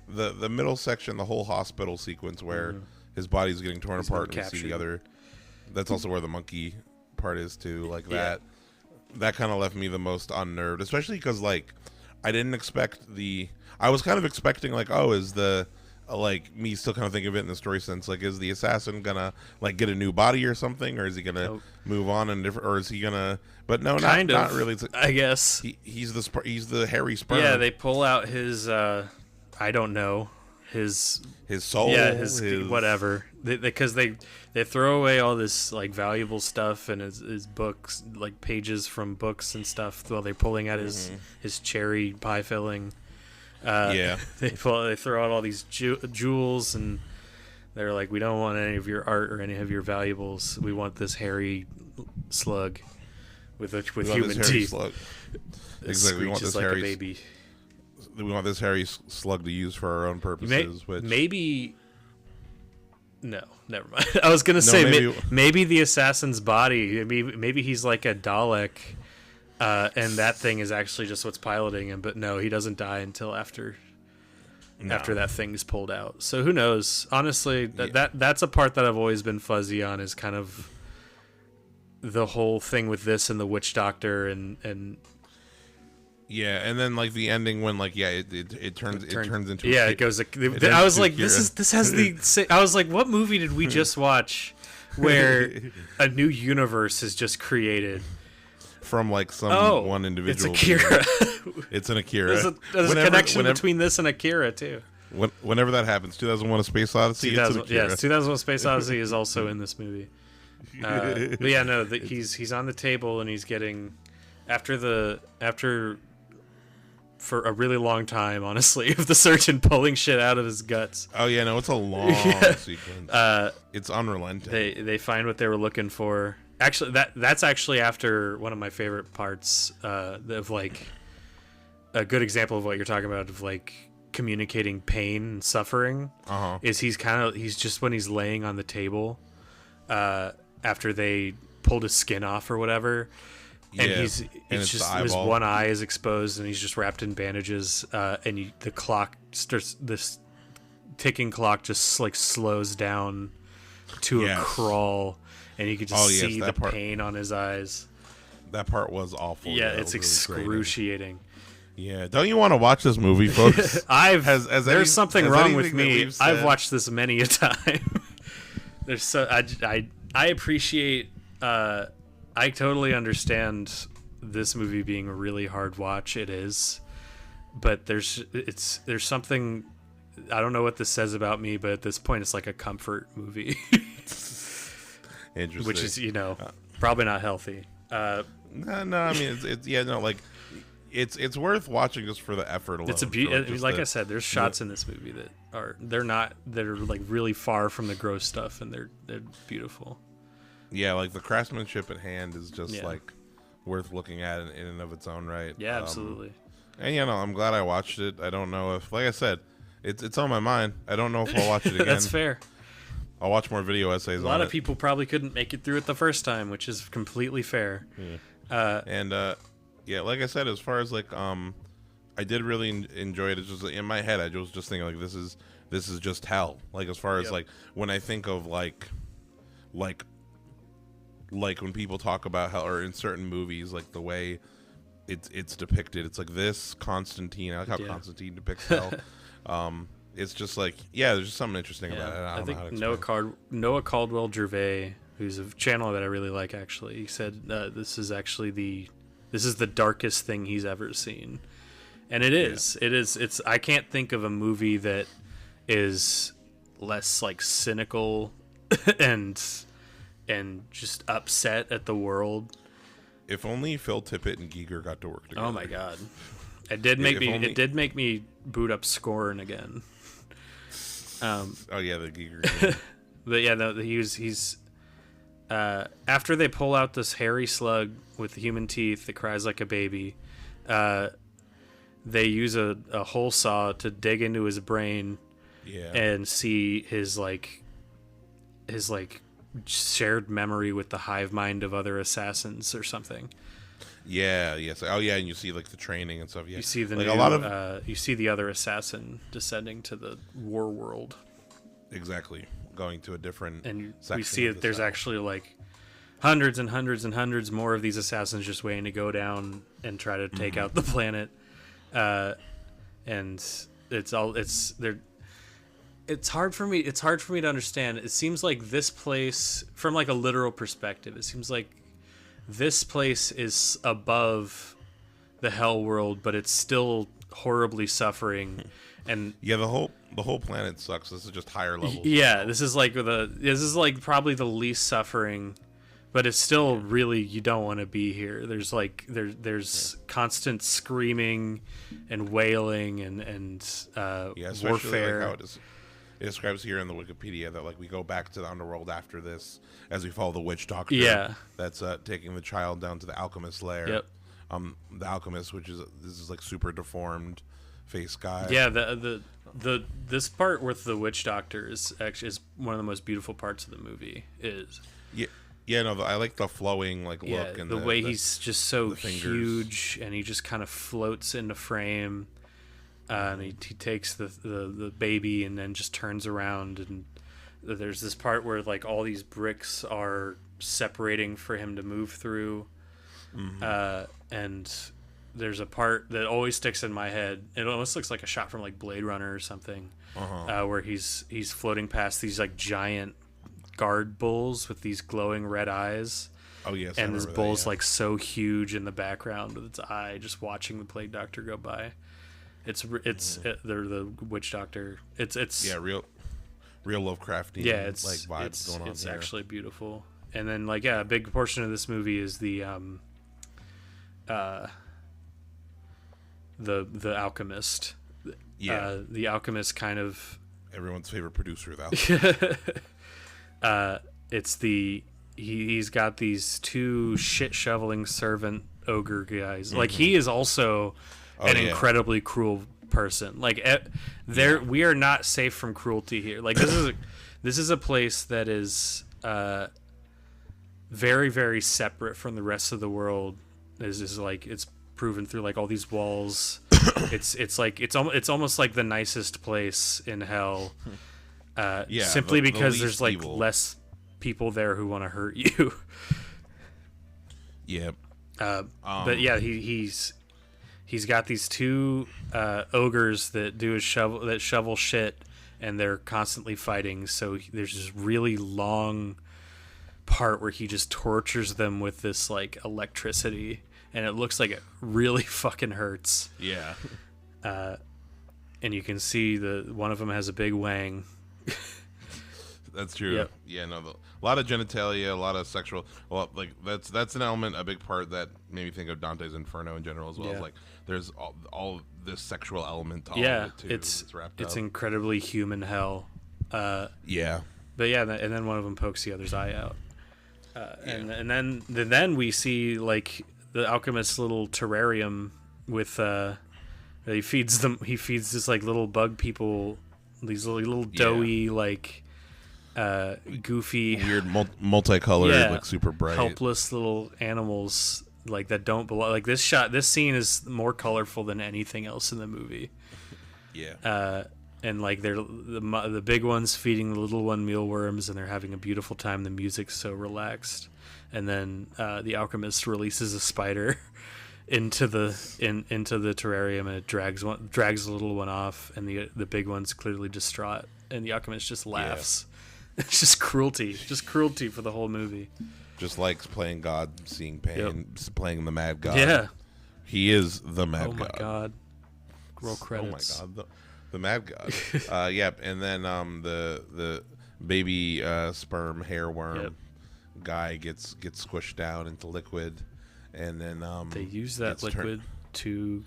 [SPEAKER 3] the middle section, the whole hospital sequence where his body's getting torn apart and you see the other. That's also where the monkey part is too. Like that. That kind of left me the most unnerved, especially because like. I didn't expect I was kind of expecting like, oh, is the like me still kind of think of it in the story sense, like is the assassin gonna like get a new body or something, or is he gonna move on and different, or is he gonna? But no, not really.
[SPEAKER 4] I guess
[SPEAKER 3] he's the hairy sperm.
[SPEAKER 4] Yeah, they pull out his I don't know his
[SPEAKER 3] soul.
[SPEAKER 4] Yeah, his whatever. Because they throw away all this like valuable stuff and his books, like pages from books and stuff, while they're pulling out his cherry pie filling. They throw out all these jewels and they're like, we don't want any of your art or any of your valuables. We want this hairy slug with human teeth.
[SPEAKER 3] Exactly, we want this
[SPEAKER 4] like
[SPEAKER 3] hairy
[SPEAKER 4] a baby.
[SPEAKER 3] We want this hairy slug to use for our own purposes.
[SPEAKER 4] Maybe. No, never mind. I was gonna say maybe the assassin's body. Maybe he's like a Dalek, and that thing is actually just what's piloting him. But no, he doesn't die until after that thing's pulled out. So who knows? Honestly, that's a part that I've always been fuzzy on. Is kind of the whole thing with this and the witch doctor and.
[SPEAKER 3] Yeah, and then like the ending when like it turns into
[SPEAKER 4] it goes like I was like this has the I was like, what movie did we just watch where a new universe is just created
[SPEAKER 3] from like some one individual?
[SPEAKER 4] It's Akira.
[SPEAKER 3] It's an Akira.
[SPEAKER 4] There's a connection between this and Akira too.
[SPEAKER 3] Whenever that happens, 2001: A Space Odyssey.
[SPEAKER 4] 2001: Space Odyssey is also in this movie. But yeah, no, he's on the table and he's getting after. For a really long time, honestly, of the surgeon pulling shit out of his guts.
[SPEAKER 3] Oh yeah, no, it's a long sequence. It's unrelenting.
[SPEAKER 4] They find what they were looking for. Actually, that's actually after one of my favorite parts of like a good example of what you're talking about of like communicating pain and suffering. Is he's just when he's laying on the table after they pulled his skin off or whatever. And it's just his one eye is exposed and he's just wrapped in bandages and the clock starts, this ticking clock just like slows down to a crawl and you could just see the pain on his eyes.
[SPEAKER 3] That part was awful.
[SPEAKER 4] Yeah, it's excruciating.
[SPEAKER 3] Yeah, don't you want to watch this movie, folks?
[SPEAKER 4] There's something wrong with me. I've watched this many a time. I appreciate I totally understand this movie being a really hard watch. It is, but there's something, I don't know what this says about me, but at this point it's like a comfort movie.
[SPEAKER 3] Interesting.
[SPEAKER 4] Which is, probably not healthy.
[SPEAKER 3] No, I mean it's worth watching just for the effort alone.
[SPEAKER 4] It's like I said, there's shots in this movie that are like really far from the gross stuff and they're beautiful.
[SPEAKER 3] Yeah, like the craftsmanship at hand is just like worth looking at in and of its own right.
[SPEAKER 4] Yeah, absolutely.
[SPEAKER 3] And I'm glad I watched it. I don't know if, like I said, it's on my mind. I don't know if I'll watch it again.
[SPEAKER 4] That's fair.
[SPEAKER 3] I'll watch more video essays on it.
[SPEAKER 4] A lot of people probably couldn't make it through it the first time, which is completely fair.
[SPEAKER 3] Yeah. Like I said, as far as like I did really enjoy it. It's just in my head I was just thinking like this is just hell. Like as far as like when I think of like when people talk about hell or in certain movies, like the way it's depicted, it's like this Constantine. I like how Constantine depicts hell. It's just like there's just something interesting about it. I think
[SPEAKER 4] Noah Caldwell Gervais, who's a channel that I really like, actually, he said this is the darkest thing he's ever seen, and it is. Yeah. It is. I can't think of a movie that is less like cynical and just upset at the world.
[SPEAKER 3] If only Phil Tippett and Giger got to work together.
[SPEAKER 4] Oh my god, it did make me boot up Scorn again.
[SPEAKER 3] The Giger.
[SPEAKER 4] But yeah, no, he's after they pull out this hairy slug with human teeth that cries like a baby, they use a hole saw to dig into his brain and see his shared memory with the hive mind of other assassins or something.
[SPEAKER 3] Yeah, yes. Oh, yeah, and you see, like, the training and stuff. Yeah.
[SPEAKER 4] You see the you see the other assassin descending to the war world.
[SPEAKER 3] Exactly. Going to a different
[SPEAKER 4] and we see that there's actually, like, hundreds and hundreds and hundreds more of these assassins just waiting to go down and try to take out the planet. And it's hard for me to understand. It seems like this place, from, like, a literal perspective, it seems like this place is above the hell world, but it's still horribly suffering. And
[SPEAKER 3] yeah, the whole planet sucks. This is just higher levels.
[SPEAKER 4] Yeah, this is like probably the least suffering, but it's still really, you don't want to be here. There's constant screaming and wailing and warfare.
[SPEAKER 3] Like how it describes here in the Wikipedia that, like, we go back to the underworld after this as we follow the witch doctor.
[SPEAKER 4] Yeah,
[SPEAKER 3] that's taking the child down to the alchemist lair.
[SPEAKER 4] Yep.
[SPEAKER 3] The alchemist, this is like super deformed face guy.
[SPEAKER 4] Yeah, this part with the witch doctor is one of the most beautiful parts of the movie.
[SPEAKER 3] I like the flowing, like, look and
[SPEAKER 4] the way he's just so huge and he just kind of floats into frame. And he takes the baby and then just turns around, and there's this part where, like, all these bricks are separating for him to move through. And there's a part that always sticks in my head. It almost looks like a shot from, like, Blade Runner or something, where he's floating past these, like, giant guard bulls with these glowing red eyes.
[SPEAKER 3] Oh yes,
[SPEAKER 4] and this bull's like so huge in the background with its eye, just watching the plague doctor go by. They're the witch doctor. It's
[SPEAKER 3] real Lovecraftian.
[SPEAKER 4] Yeah, it's
[SPEAKER 3] like vibes going on.
[SPEAKER 4] It's actually beautiful. And then, like, a big portion of this movie is the alchemist.
[SPEAKER 3] Yeah,
[SPEAKER 4] the alchemist, kind of
[SPEAKER 3] everyone's favorite producer, the alchemist.
[SPEAKER 4] He's got these two shit shoveling servant ogre guys. Like, he is also an incredibly cruel person. Like, we are not safe from cruelty here. Like, this is a place that is very, very separate from the rest of the world. Is like, it's proven through, like, all these walls. it's almost like the nicest place in hell. Simply because the there's, like,
[SPEAKER 3] evil.
[SPEAKER 4] Less people there who want to hurt you.
[SPEAKER 3] Yeah.
[SPEAKER 4] But yeah, he's got these two ogres that shovel shit, and they're constantly fighting. So there's this really long part where he just tortures them with this, like, electricity, and it looks like it really fucking hurts.
[SPEAKER 3] Yeah.
[SPEAKER 4] And you can see one of them has a big wang.
[SPEAKER 3] That's true. Yep. Yeah, no, a lot of genitalia, a lot of sexual. Well, like, that's an element, a big part that made me think of Dante's Inferno in general as well. Yeah. Like, there's all this sexual element to all of it too.
[SPEAKER 4] It's
[SPEAKER 3] wrapped
[SPEAKER 4] it's
[SPEAKER 3] up.
[SPEAKER 4] incredibly human hell.
[SPEAKER 3] Yeah.
[SPEAKER 4] But yeah, and then one of them pokes the other's eye out. And then we see, like, the alchemist's little terrarium with he feeds this, like, little bug people, these little doughy, like, goofy,
[SPEAKER 3] weird, multicolored, like, super bright,
[SPEAKER 4] helpless little animals, like, that don't belong. Like, this scene is more colorful than anything else in the movie.
[SPEAKER 3] Yeah.
[SPEAKER 4] And, like, they're the big ones feeding the little one mealworms, and they're having a beautiful time. The music's so relaxed, and then the alchemist releases a spider into the terrarium, and it drags the little one off, and the big one's clearly distraught, and the alchemist just laughs. Yeah. It's just cruelty for the whole movie.
[SPEAKER 3] Just likes playing God, seeing pain, playing the mad God.
[SPEAKER 4] Yeah,
[SPEAKER 3] he is the mad God.
[SPEAKER 4] Oh my God! Roll credits.
[SPEAKER 3] Oh my God, the mad God. Yep. And then the baby sperm hair worm guy gets squished down into liquid, and then they
[SPEAKER 4] use that liquid to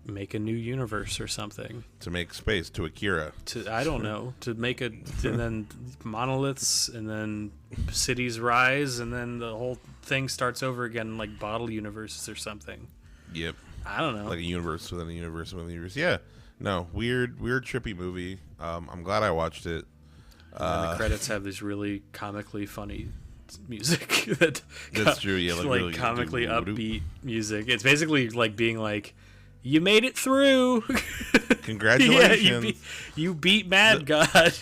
[SPEAKER 4] make a new universe or something,
[SPEAKER 3] to make space, to Akira,
[SPEAKER 4] I don't know, to make and then monoliths, and then cities rise, and then the whole thing starts over again, like bottle universes or something.
[SPEAKER 3] Yep.
[SPEAKER 4] I don't know.
[SPEAKER 3] Like a universe within a universe within a universe. Yeah. No, weird, trippy movie. I'm glad I watched it.
[SPEAKER 4] And the credits have this really comically funny music
[SPEAKER 3] that's true. Yeah,
[SPEAKER 4] like
[SPEAKER 3] really
[SPEAKER 4] comically upbeat music. It's basically like being like, "You made it through!
[SPEAKER 3] Congratulations!
[SPEAKER 4] Yeah, you beat Mad God."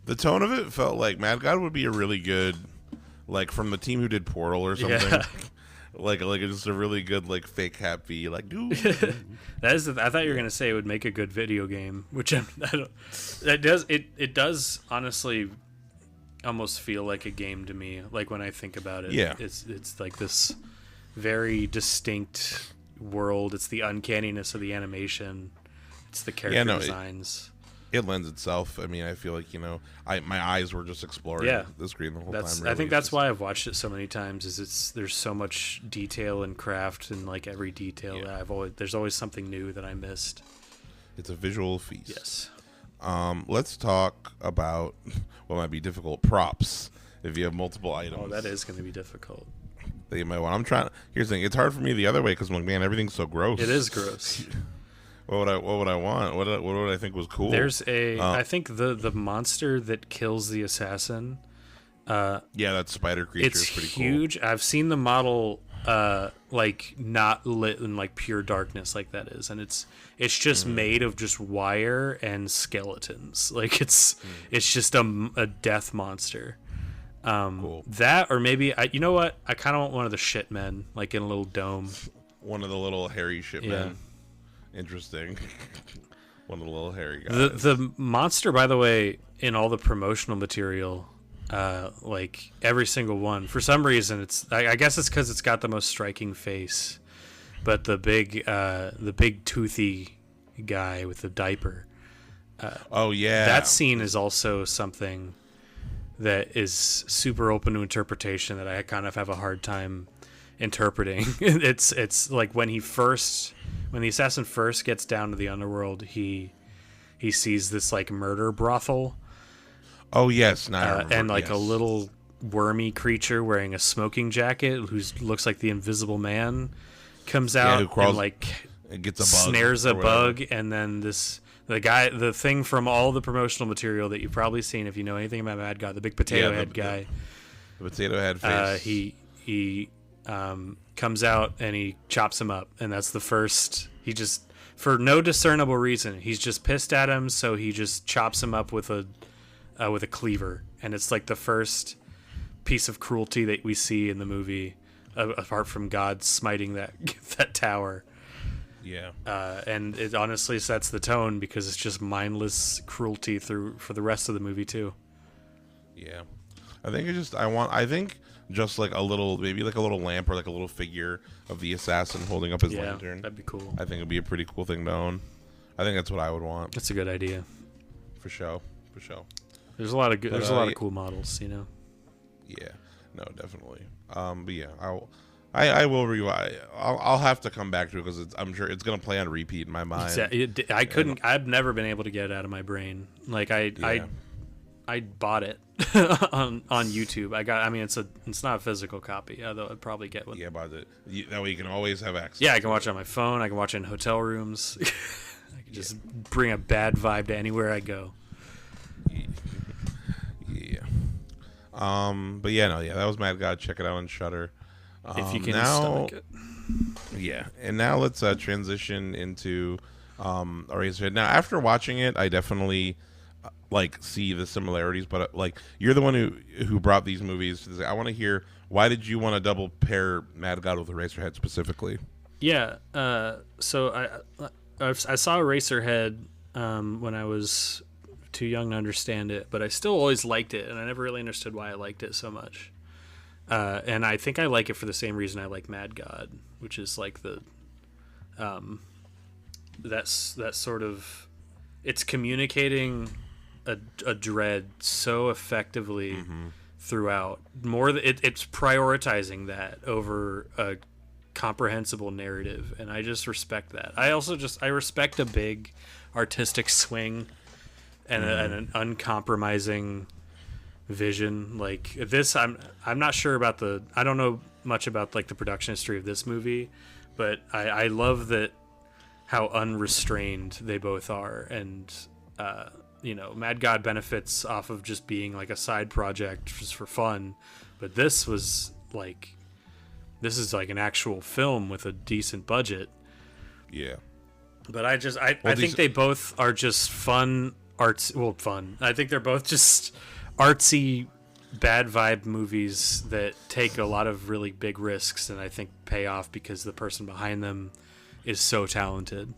[SPEAKER 3] The tone of it felt like Mad God would be a really good, like from the team who did Portal or something.
[SPEAKER 4] Yeah.
[SPEAKER 3] like just a really good like fake happy like dude.
[SPEAKER 4] That is. I thought you were gonna say it would make a good video game, which I don't. It does honestly almost feel like a game to me. Like when I think about it,
[SPEAKER 3] yeah,
[SPEAKER 4] it's like this very distinct world. It's the uncanniness of the animation. It's the character designs.
[SPEAKER 3] It lends itself. I mean, I feel like my eyes were just exploring the screen the whole time. Really.
[SPEAKER 4] I think that's why I've watched it so many times. There's so much detail and craft and like every detail that there's always something new that I missed.
[SPEAKER 3] It's a visual feast.
[SPEAKER 4] Yes.
[SPEAKER 3] Let's talk about what might be difficult props if you have multiple items.
[SPEAKER 4] Oh, that is going to be difficult.
[SPEAKER 3] That you might want. Here's the thing. It's hard for me the other way because I'm like, man, everything's so gross.
[SPEAKER 4] It is gross.
[SPEAKER 3] What would I want? What would I think was cool?
[SPEAKER 4] There's I think the monster that kills the assassin.
[SPEAKER 3] Yeah, that spider creature is pretty
[SPEAKER 4] huge.
[SPEAKER 3] Cool.
[SPEAKER 4] I've seen the model like not lit in like pure darkness like that is, and it's just made of just wire and skeletons. Like it's just a death monster.
[SPEAKER 3] Cool.
[SPEAKER 4] That or maybe you know what? I kind of want one of the shit men like in a little dome.
[SPEAKER 3] One of the little hairy shit men. Interesting. One of the little hairy guys.
[SPEAKER 4] The monster, by the way, in all the promotional material, like every single one, for some reason, I guess it's because it's got the most striking face, but the big toothy guy with the diaper.
[SPEAKER 3] Oh yeah,
[SPEAKER 4] that scene is also something that is super open to interpretation that I kind of have a hard time interpreting. It's like when the assassin first gets down to the underworld, he sees this like murder brothel.
[SPEAKER 3] Oh yes, and
[SPEAKER 4] like a little wormy creature wearing a smoking jacket who looks like the Invisible Man comes out, who crawls, and like
[SPEAKER 3] gets a bug,
[SPEAKER 4] snares a bug, and then the thing from all the promotional material that you've probably seen if you know anything about Mad God, the big potato head guy,
[SPEAKER 3] the potato head face.
[SPEAKER 4] He comes out and he chops him up, and that's the first. He just, for no discernible reason, he's just pissed at him, so he just chops him up with a cleaver, and it's like the first piece of cruelty that we see in the movie, apart from God smiting that tower.
[SPEAKER 3] Yeah.
[SPEAKER 4] And it honestly sets the tone because it's just mindless cruelty for the rest of the movie too.
[SPEAKER 3] Yeah, I think just like maybe like a little lamp or like a little figure of the assassin holding up his lantern.
[SPEAKER 4] That'd be cool.
[SPEAKER 3] I think it'd be a pretty cool thing to own. I think that's what I would want.
[SPEAKER 4] That's a good idea.
[SPEAKER 3] For sure.
[SPEAKER 4] There's a lot of cool models,
[SPEAKER 3] Yeah, no, definitely. But yeah, I will rewatch. I'll have to come back to it because I'm sure it's gonna play on repeat in my mind.
[SPEAKER 4] I've never been able to get it out of my brain. Like I bought it on YouTube. It's not a physical copy, although I'd probably get one.
[SPEAKER 3] Yeah, but that way you can always have access.
[SPEAKER 4] Yeah, I can watch it on my phone. I can watch it in hotel rooms. I can just bring a bad vibe to anywhere I go.
[SPEAKER 3] Yeah. But that was Mad God. Check it out on Shudder.
[SPEAKER 4] If you can stomach it.
[SPEAKER 3] Yeah, and now let's transition into Eraserhead. Now, after watching it, I definitely see the similarities, but you're the one who brought these movies. I want to hear, why did you want to double pair Mad God with Eraserhead specifically?
[SPEAKER 4] Yeah, so I saw Eraserhead when I was too young to understand it, but I still always liked it, and I never really understood why I liked it so much. And I think I like it for the same reason I like Mad God, which is like that's sort of, it's communicating a dread so effectively throughout. It's prioritizing that over a comprehensible narrative, and I just respect that. I respect a big artistic swing and an uncompromising vision like this. I'm not sure about I don't know much about the production history of this movie, But I love that how unrestrained they both are, and Mad God benefits off of just being like a side project just for fun, but this is like an actual film with a decent budget.
[SPEAKER 3] Yeah.
[SPEAKER 4] But I think they both are just fun. I think they're both just artsy, bad vibe movies that take a lot of really big risks, and I think pay off because the person behind them is so talented.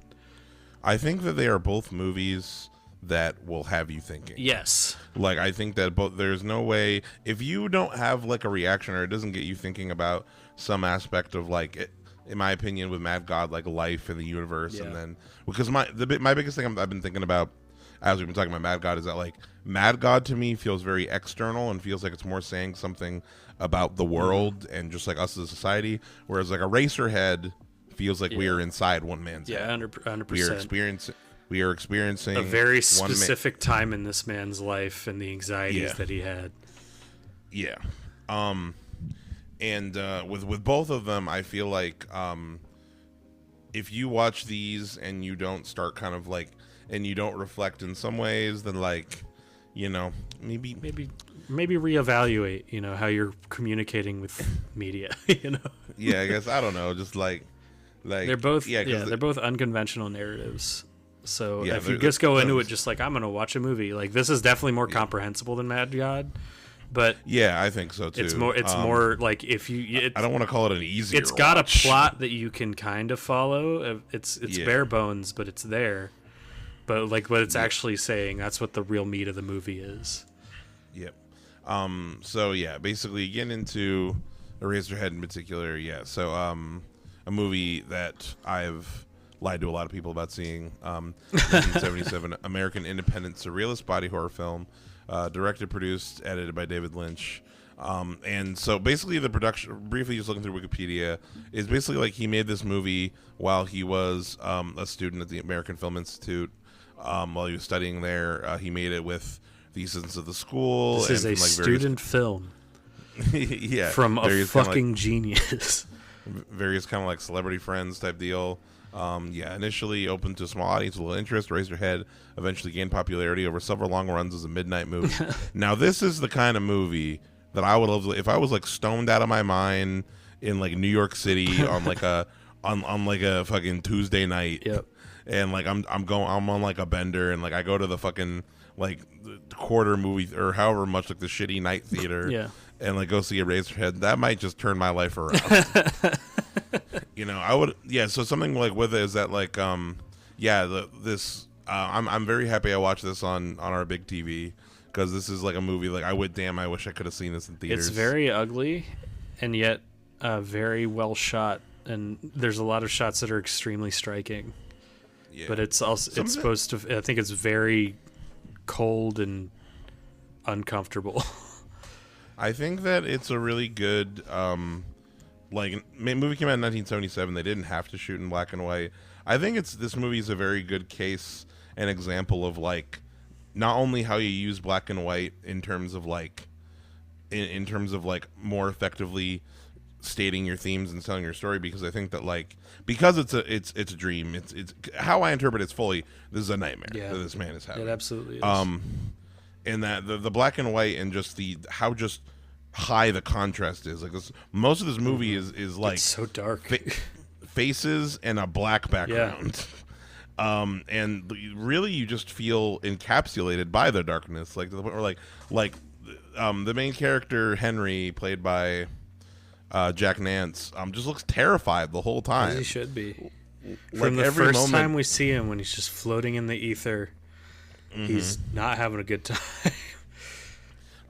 [SPEAKER 3] I think that they are both movies that will have you thinking.
[SPEAKER 4] Yes.
[SPEAKER 3] Like, I think that there's no way, if you don't have like a reaction or it doesn't get you thinking about some aspect of like it, in my opinion, with Mad God, like life in the universe, and then because my biggest thing I've been thinking about as we've been talking about Mad God is that like Mad God to me feels very external and feels like it's more saying something about the world and just like us as a society, whereas like Eraserhead feels like we are inside one man's head.
[SPEAKER 4] 100%.
[SPEAKER 3] We are experiencing
[SPEAKER 4] a very specific time in this man's life and the anxieties that he had.
[SPEAKER 3] Yeah. And with both of them, I feel like if you watch these and you don't start kind of like, and you don't reflect in some ways, then like, maybe
[SPEAKER 4] reevaluate, how you're communicating with media,
[SPEAKER 3] Yeah, I guess, I don't know, just like
[SPEAKER 4] they're both they're both unconventional narratives. So if you just go into it just like, I'm gonna watch a movie, like this is definitely more comprehensible than Mad God. But
[SPEAKER 3] yeah, I think so too.
[SPEAKER 4] It's more like if you.
[SPEAKER 3] I don't want to call it an easier.
[SPEAKER 4] It's got a plot that you can kind of follow. It's bare bones, but it's there. But like what it's actually saying, that's what the real meat of the movie is.
[SPEAKER 3] Yep. So yeah, basically getting into Eraserhead in particular. Yeah. So a movie that I've lied to a lot of people about seeing. 1977 American independent surrealist body horror film. Directed, produced, edited by David Lynch. And so basically the production, briefly just looking through Wikipedia, is basically like he made this movie while he was a student at the American Film Institute. While he was studying there, he made it with the assistants of the school.
[SPEAKER 4] This is a student film.
[SPEAKER 3] Yeah.
[SPEAKER 4] From a fucking genius.
[SPEAKER 3] Various kind of like celebrity friends type deal. Initially open to a small audience with little interest, Eraserhead eventually gained popularity over several long runs as a midnight movie. Now, this is the kind of movie that I would love to, if I was like stoned out of my mind in like New York City on like a fucking Tuesday night.
[SPEAKER 4] Yep.
[SPEAKER 3] And like I'm on like a bender and like I go to the fucking like the quarter movie or however much like the shitty night theater.
[SPEAKER 4] Yeah. And
[SPEAKER 3] like go see Eraserhead. That might just turn my life around. I would, so something like with it is that like, I'm very happy I watched this on our big TV because this is like a movie like I wish I could have seen this in theaters.
[SPEAKER 4] It's very ugly and yet very well shot, and there's a lot of shots that are extremely striking. Yeah. But it's also, it's supposed to, I think it's very cold and uncomfortable.
[SPEAKER 3] I think that it's a really good, movie came out in 1977. They didn't have to shoot in black and white. I think this movie is a very good case and example of like not only how you use black and white in terms of like in terms of like more effectively stating your themes and telling your story, because I think that like because it's a dream. It's how I interpret it's fully this is a nightmare that this man is having.
[SPEAKER 4] It absolutely is.
[SPEAKER 3] And that the black and white and just how just high the contrast is. Like this, most of this movie is like
[SPEAKER 4] it's so dark.
[SPEAKER 3] Faces and a black background. Yeah. And really you just feel encapsulated by the darkness. Like the main character Henry, played by Jack Nance, just looks terrified the whole time.
[SPEAKER 4] As he should be. From the first time we see him when he's just floating in the ether, he's not having a good time.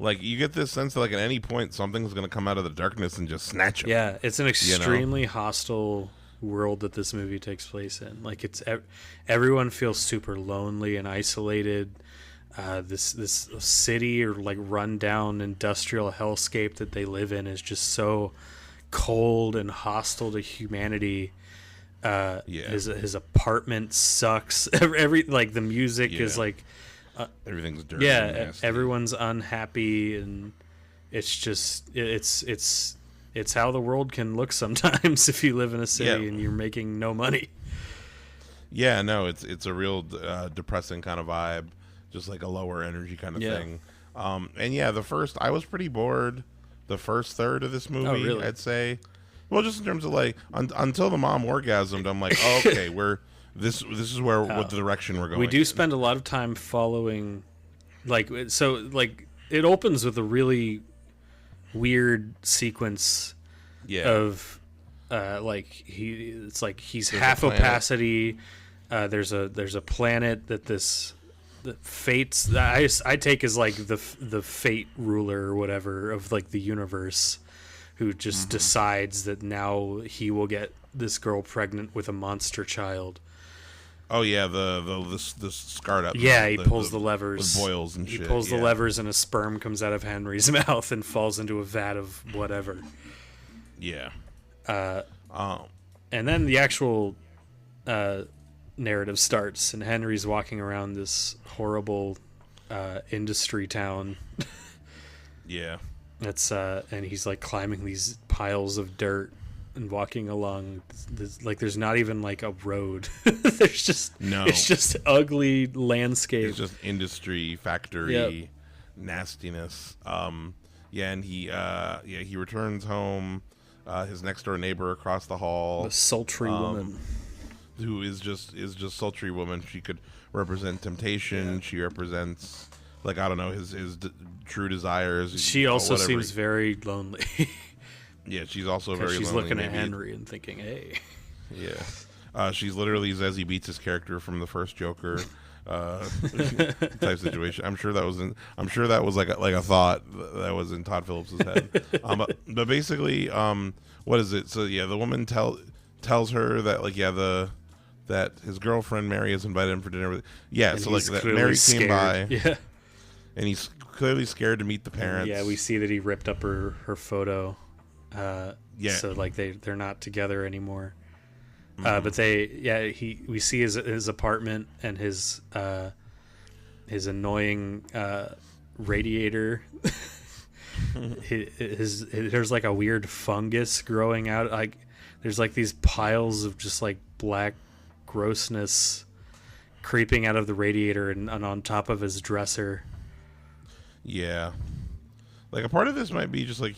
[SPEAKER 3] Like, you get this sense that, like, at any point, something's going to come out of the darkness and just snatch him.
[SPEAKER 4] Yeah, it's an extremely hostile world that this movie takes place in. Like, it's everyone feels super lonely and isolated. This city or, like, run-down industrial hellscape that they live in is just so cold and hostile to humanity. His apartment sucks. The music is, like...
[SPEAKER 3] everything's dirty.
[SPEAKER 4] Yeah, everyone's unhappy, and it's just it's it's how the world can look sometimes if you live in a city and you're making no money.
[SPEAKER 3] Yeah, no, it's a real depressing kind of vibe, just like a lower energy kind of thing. And yeah, I was pretty bored the first third of this movie,
[SPEAKER 4] really?
[SPEAKER 3] I'd say. Well, just in terms of like until the mom orgasmed, I'm like, oh, okay, this is what the direction we're going.
[SPEAKER 4] We do spend a lot of time following, like it opens with a really weird sequence of it's like he's half opacity. There's a planet that the fates I take as like the fate ruler or whatever of like the universe, who just decides that now he will get this girl pregnant with a monster child.
[SPEAKER 3] Oh yeah, the scarred up.
[SPEAKER 4] Yeah, he pulls the levers
[SPEAKER 3] with boils and shit.
[SPEAKER 4] He pulls the levers and a sperm comes out of Henry's mouth and falls into a vat of whatever.
[SPEAKER 3] Yeah.
[SPEAKER 4] And then the actual narrative starts, and Henry's walking around this horrible industry town.
[SPEAKER 3] Yeah.
[SPEAKER 4] It's and he's like climbing these piles of dirt and walking along like there's not even like a road. There's just it's just ugly landscape.
[SPEAKER 3] It's just industry factory nastiness. And he returns home. His next door neighbor across the hall,
[SPEAKER 4] a sultry woman,
[SPEAKER 3] who is just sultry woman. She could represent temptation. She represents, like, I don't know, his true desires.
[SPEAKER 4] She also seems very lonely.
[SPEAKER 3] Yeah, she's also very
[SPEAKER 4] she's
[SPEAKER 3] lonely.
[SPEAKER 4] She's looking at Henry and thinking, hey.
[SPEAKER 3] Yeah. She's literally Zazie Beetz' character from the first Joker type situation. I'm sure that was like a thought that was in Todd Phillips' head. But basically, what is it? So yeah, the woman tells her that that his girlfriend Mary has invited him for dinner. Yeah, and so like that Mary came by.
[SPEAKER 4] Yeah.
[SPEAKER 3] And he's clearly scared to meet the parents.
[SPEAKER 4] Yeah, we see that he ripped up her photo. So like they're not together anymore. But we see his apartment and his annoying radiator. There's like a weird fungus growing out. Like there's like these piles of just like black grossness creeping out of the radiator and on top of his dresser.
[SPEAKER 3] Yeah. Like a part of this might be just like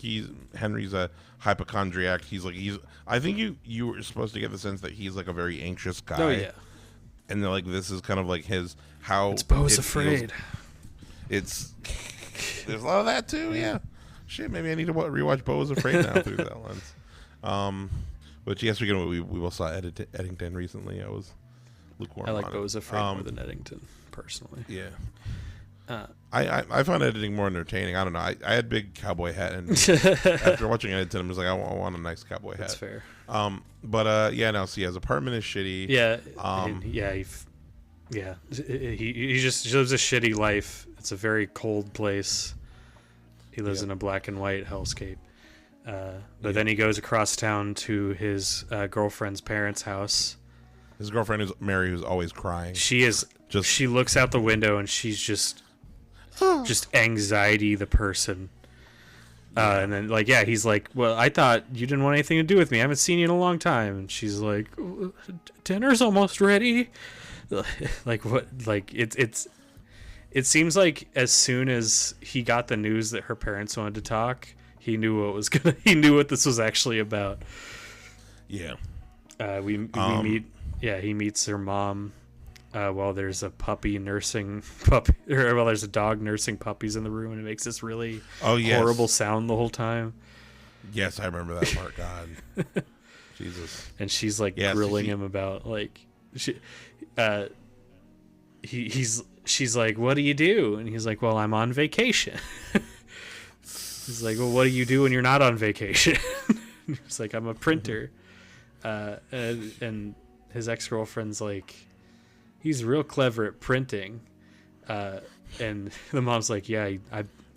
[SPEAKER 3] Henry's a hypochondriac. I think you were supposed to get the sense that he's like a very anxious guy.
[SPEAKER 4] Oh yeah.
[SPEAKER 3] And then like this is kind of like how
[SPEAKER 4] it's Beau's afraid.
[SPEAKER 3] There's a lot of that too. Yeah. Shit, maybe I need to rewatch Beau's Afraid now through that lens. But yes, we will saw Eddington recently. I was lukewarm.
[SPEAKER 4] I like Beau's Afraid more than Eddington personally.
[SPEAKER 3] Yeah. I found editing more entertaining. I don't know. I had big cowboy hat, and after watching Eddington, I was like, I want a nice cowboy hat.
[SPEAKER 4] That's fair.
[SPEAKER 3] So his apartment is shitty.
[SPEAKER 4] Yeah. He just lives a shitty life. It's a very cold place. He lives in a black and white hellscape. But then he goes across town to his girlfriend's parents' house.
[SPEAKER 3] His girlfriend is Mary, who's always crying.
[SPEAKER 4] She looks out the window and she's just anxiety the person. And then he's like, well, I thought you didn't want anything to do with me. I haven't seen you in a long time. And she's like, dinner's almost ready. Like what? Like it seems like as soon as he got the news that her parents wanted to talk, he knew what this was actually about.
[SPEAKER 3] Yeah.
[SPEAKER 4] We meet. Yeah, he meets her mom. While there's a there's a dog nursing puppies in the room, and it makes this really horrible sound the whole time. Yes, I remember that part. God, Jesus. And she's like grilling him about like, she's like, "What do you do?" And he's like, "Well, I'm on vacation." He's like, "Well, what do you do when you're not on vacation?" He's like, "I'm a printer," and his ex-girlfriend's like, he's real clever at printing. And the mom's like, yeah,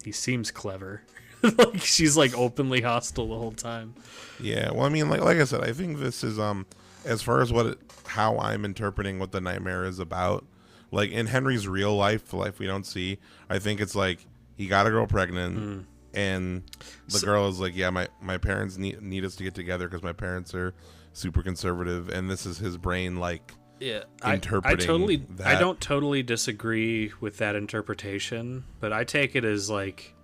[SPEAKER 4] he seems clever. Like she's like openly hostile the whole time.
[SPEAKER 3] Yeah. Well, I mean, like I said, I think this is, as far as how I'm interpreting what the nightmare is about, like in Henry's real life we don't see, I think it's like he got a girl pregnant and the girl is like, yeah, my parents need us to get together because my parents are super conservative, and this is his brain like interpreting that.
[SPEAKER 4] I don't totally disagree with that interpretation, but I take it as like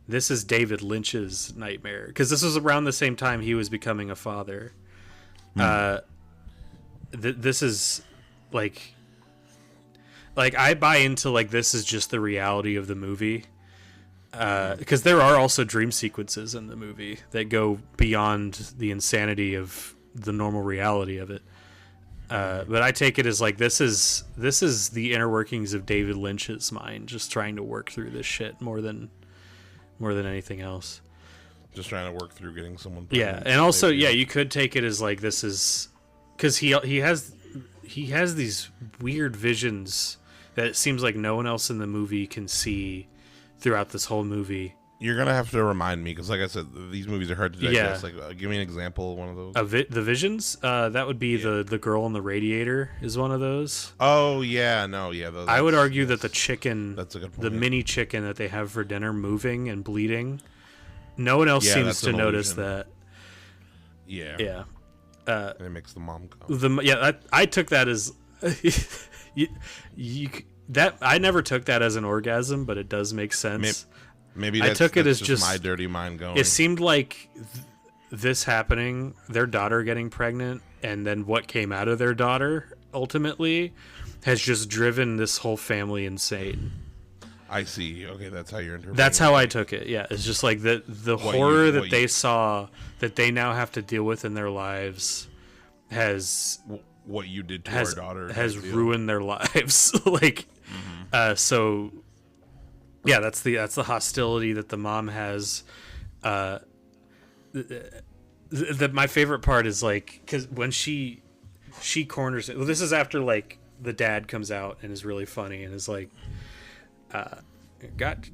[SPEAKER 4] this is David Lynch's nightmare, because this was around the same time he was becoming a father. This is like I buy into like this is just the reality of the movie, because there are also dream sequences in the movie that go beyond the insanity of the normal reality of it. But I take it as like this is the inner workings of David Lynch's mind, just trying to work through this shit more than anything else.
[SPEAKER 3] Just trying to work through getting someone.
[SPEAKER 4] Yeah, and also you could take it as like this is because he has these weird visions that it seems like no one else in the movie can see throughout this whole movie.
[SPEAKER 3] You're gonna have to remind me, because like I said, these movies are hard to digest. Yeah. Like, give me an example of one of those.
[SPEAKER 4] The visions? That would be the girl in the radiator is one of those.
[SPEAKER 3] Oh yeah, those,
[SPEAKER 4] I would argue that the chicken,
[SPEAKER 3] that's a good point,
[SPEAKER 4] the mini chicken that they have for dinner, moving and bleeding. No one else seems to notice that.
[SPEAKER 3] Yeah.
[SPEAKER 4] Yeah.
[SPEAKER 3] And it makes the mom come.
[SPEAKER 4] I took that as that I never took that as an orgasm, but it does make sense.
[SPEAKER 3] Maybe
[SPEAKER 4] I took it as
[SPEAKER 3] just my dirty mind going.
[SPEAKER 4] It seemed like this happening, their daughter getting pregnant, and then what came out of their daughter ultimately has just driven this whole family insane.
[SPEAKER 3] I see. Okay, that's how you're interpreting.
[SPEAKER 4] That's how I took it. Yeah, it's just like the horror that they saw that they now have to deal with in their lives has
[SPEAKER 3] what you did to our daughter
[SPEAKER 4] has ruined their lives. Like, so. Yeah, that's the hostility that the mom has. My favorite part is like, because when she corners it. Well, this is after like the dad comes out and is really funny and is like, got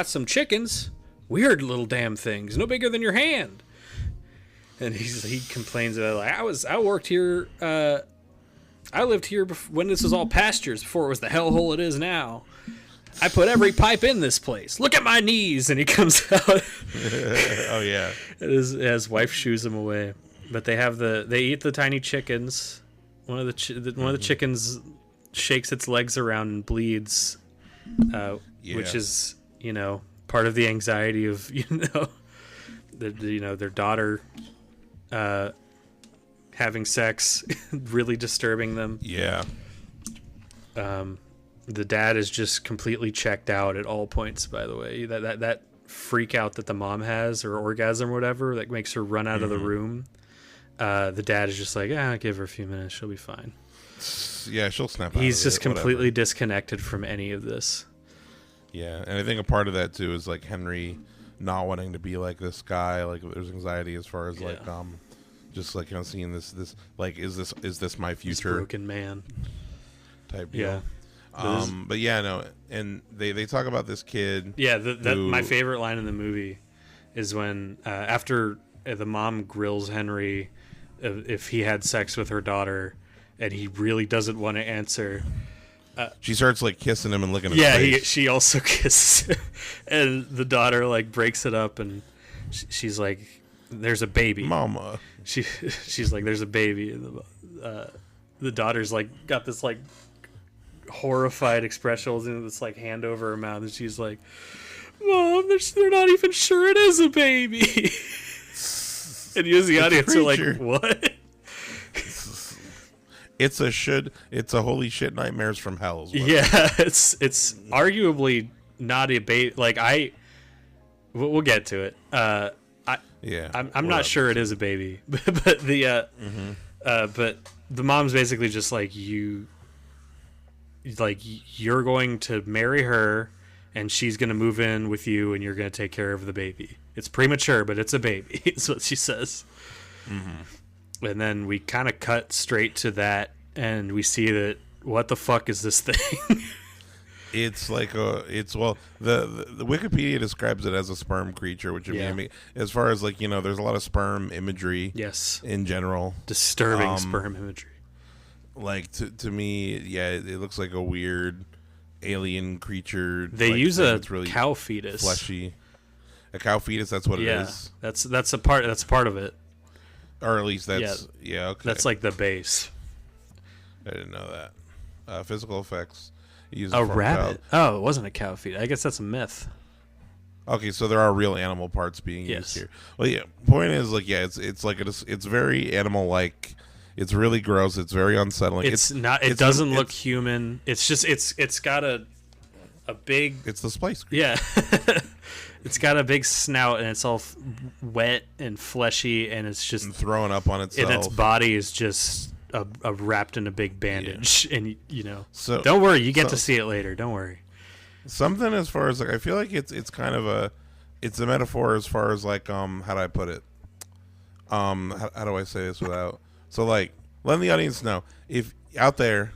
[SPEAKER 4] some chickens, weird little damn things, no bigger than your hand. And he complains about like I worked here. I lived here when this was all pastures before it was the hellhole it is now. I put every pipe in this place. Look at my knees. And he comes out.
[SPEAKER 3] Oh, yeah.
[SPEAKER 4] His wife shoos him away. But they eat the tiny chickens. One of the chickens shakes its legs around and bleeds, which is, part of the anxiety of, their daughter having sex, really disturbing them.
[SPEAKER 3] Yeah.
[SPEAKER 4] The dad is just completely checked out at all points, by the way. That freak out that the mom has, or orgasm or whatever, that makes her run out of the room. The dad is just like, give her a few minutes. She'll be fine.
[SPEAKER 3] Yeah, she'll snap out.
[SPEAKER 4] He's just completely disconnected from any of this.
[SPEAKER 3] Yeah, and I think a part of that, too, is like Henry not wanting to be like this guy. Like, there's anxiety as far as like, just like, seeing this, like, is this my future?
[SPEAKER 4] This broken man.
[SPEAKER 3] Type deal.
[SPEAKER 4] Yeah.
[SPEAKER 3] But yeah, no, and they talk about this kid.
[SPEAKER 4] Yeah, my favorite line in the movie is when after the mom grills Henry if he had sex with her daughter, and he really doesn't want to answer.
[SPEAKER 3] She starts like kissing him and licking his face.
[SPEAKER 4] She also kisses him, and the daughter like breaks it up, and she's like, "There's a baby,
[SPEAKER 3] Mama."
[SPEAKER 4] She's like, "There's a baby," and the daughter's like got this like horrified expression and this like hand over her mouth, and she's like, "Mom, they're not even sure it is a baby." And you as the audience are like, "What?"
[SPEAKER 3] It's a holy shit nightmares from hell.
[SPEAKER 4] Yeah, it's arguably not a baby. Like we'll get to it. I'm not sure it is a baby, but the but the mom's basically just like, you're going to marry her, and she's going to move in with you, and you're going to take care of the baby. It's premature, but it's a baby. Is what she says. Mm-hmm. And then we kind of cut straight to that, and we see that, what the fuck is this thing?
[SPEAKER 3] It's like the Wikipedia describes it as a sperm creature, which I mean, as far as like, there's a lot of sperm imagery.
[SPEAKER 4] Yes.
[SPEAKER 3] In general,
[SPEAKER 4] disturbing sperm imagery.
[SPEAKER 3] Like to me, it looks like a weird alien creature.
[SPEAKER 4] They use a really cow fetus.
[SPEAKER 3] Fleshy. a cow fetus. That's what it is.
[SPEAKER 4] That's a part of it.
[SPEAKER 3] Or at least that's okay.
[SPEAKER 4] That's like the base.
[SPEAKER 3] I didn't know that. Physical effects.
[SPEAKER 4] A rabbit. Oh, it wasn't a cow fetus. I guess that's a myth.
[SPEAKER 3] Okay, so there are real animal parts being used here. Well, yeah. Point is, like, it's like it's very animal-like. It's really gross. It's very unsettling.
[SPEAKER 4] It's not. It doesn't look human. It's just. It's got a big.
[SPEAKER 3] It's the splice screen.
[SPEAKER 4] Yeah. It's got a big snout and it's all wet and fleshy and it's just
[SPEAKER 3] and throwing up on itself.
[SPEAKER 4] And its body is just wrapped in a big bandage. Yeah. And
[SPEAKER 3] so
[SPEAKER 4] don't worry, you get to see it later. Don't worry.
[SPEAKER 3] Something as far as like I feel like it's kind of a metaphor as far as like how do I put it? How do I say this without so like letting the audience know if out there.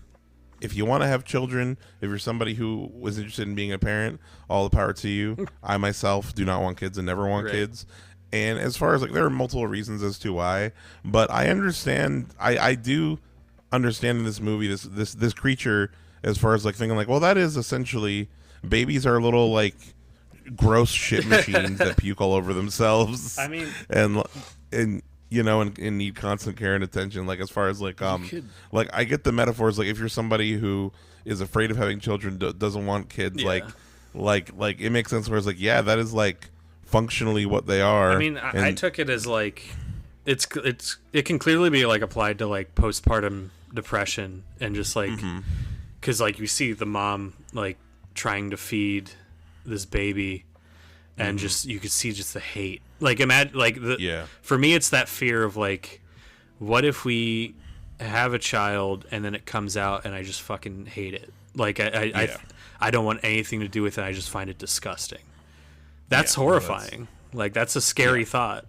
[SPEAKER 3] If you want to have children, if you're somebody who was interested in being a parent, all the power to you. I myself do not want kids and never want kids. And as far as like, there are multiple reasons as to why, but I understand. I do understand in this movie this creature as far as like thinking like, well, that is essentially babies are little like gross shit machines that puke all over themselves.
[SPEAKER 4] I mean,
[SPEAKER 3] and and need constant care and attention. Like as far as like like I get the metaphors. Like if you're somebody who is afraid of having children, doesn't want kids, like it makes sense. Where it's like, yeah, that is like functionally what they are.
[SPEAKER 4] I mean, I took it as like it can clearly be like applied to like postpartum depression and just like because like you see the mom like trying to feed this baby. And just you could see just the hate, like imagine, like for me, it's that fear of like, what if we have a child and then it comes out and I just fucking hate it, like I don't want anything to do with it. I just find it disgusting. That's horrifying. Like that's a scary thought,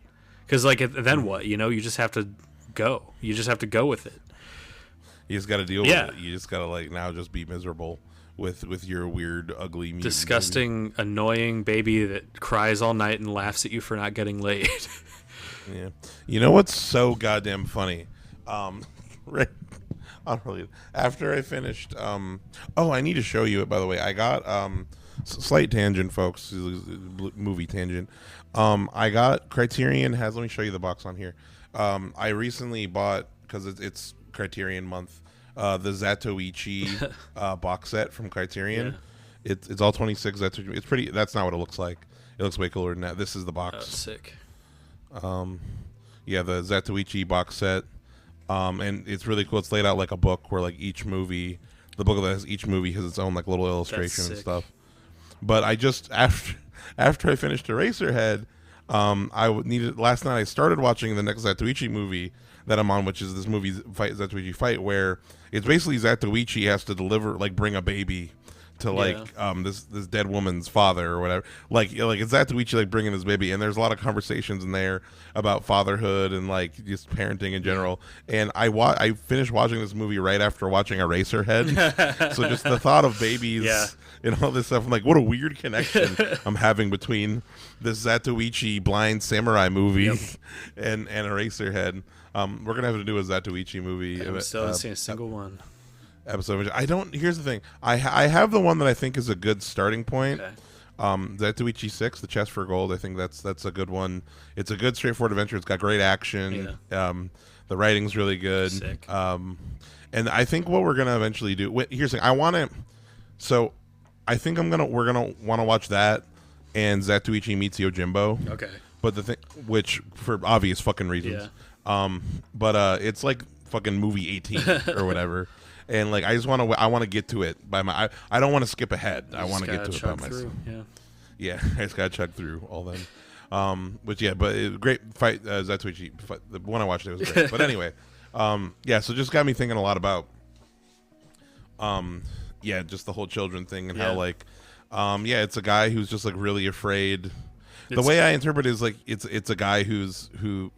[SPEAKER 4] because like then what? You just have to go. You just have to go with it.
[SPEAKER 3] You just got to deal with it. You just got to like now just be miserable. With your weird, ugly,
[SPEAKER 4] disgusting, annoying baby that cries all night and laughs at you for not getting laid.
[SPEAKER 3] Yeah, you know what's so goddamn funny? Right, after I finished, I need to show you it. By the way, I got slight tangent, folks, movie tangent. I got Criterion has. Let me show you the box on here. I recently bought because it's Criterion month. The Zatoichi box set from Criterion. Yeah. It's all 26 Zatoichi. It's pretty. That's not what it looks like. It looks way cooler than that. This is the box.
[SPEAKER 4] Oh, sick.
[SPEAKER 3] Yeah, the Zatoichi box set. And it's really cool. It's laid out like a book where like each movie, the book that has each movie has its own like little illustration and stuff. But I just after I finished Eraserhead, last night I started watching the next Zatoichi movie that I'm on, which is this movie Zatoichi Fight, where it's basically Zatoichi has to bring a baby to this dead woman's father or whatever. Like it's Zatoichi like bringing his baby, and there's a lot of conversations in there about fatherhood and like just parenting in general. And I finished watching this movie right after watching Eraserhead, so just the thought of babies and all this stuff, I'm like, what a weird connection I'm having between this Zatoichi blind samurai movie and Eraserhead. We're gonna have to do a Zatoichi movie.
[SPEAKER 4] I still haven't seen a single one.
[SPEAKER 3] Episode. Here's the thing. I have the one that I think is a good starting point. Okay. Zatoichi 6, The Chest for Gold. I think that's a good one. It's a good straightforward adventure. It's got great action. Yeah. The writing's really good.
[SPEAKER 4] Sick.
[SPEAKER 3] And I think what we're gonna eventually do. Here's the thing. I think we're gonna want to watch that and Zatoichi Meets Yojimbo.
[SPEAKER 4] Okay.
[SPEAKER 3] But the thing, which for obvious fucking reasons. Yeah. But it's like fucking movie 18 or whatever. And like I want to get to it I don't want to skip ahead. I want to get to it by myself. Yeah, I just gotta chug through all them. But great fight, Zatoichi. The one I watched, it was great. But anyway, so just got me thinking a lot about, just the whole children thing and how like, it's a guy who's just like really afraid. The way I interpret it is like it's a guy who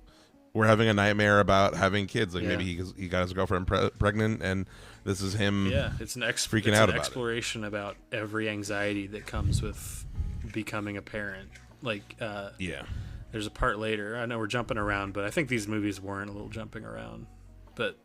[SPEAKER 3] we're having a nightmare about having kids. Like maybe he got his girlfriend pregnant, and this is him. Yeah,
[SPEAKER 4] it's freaking out about exploration about every anxiety that comes with becoming a parent. Like, there's a part later. I know we're jumping around, but I think these movies weren't a little jumping around. But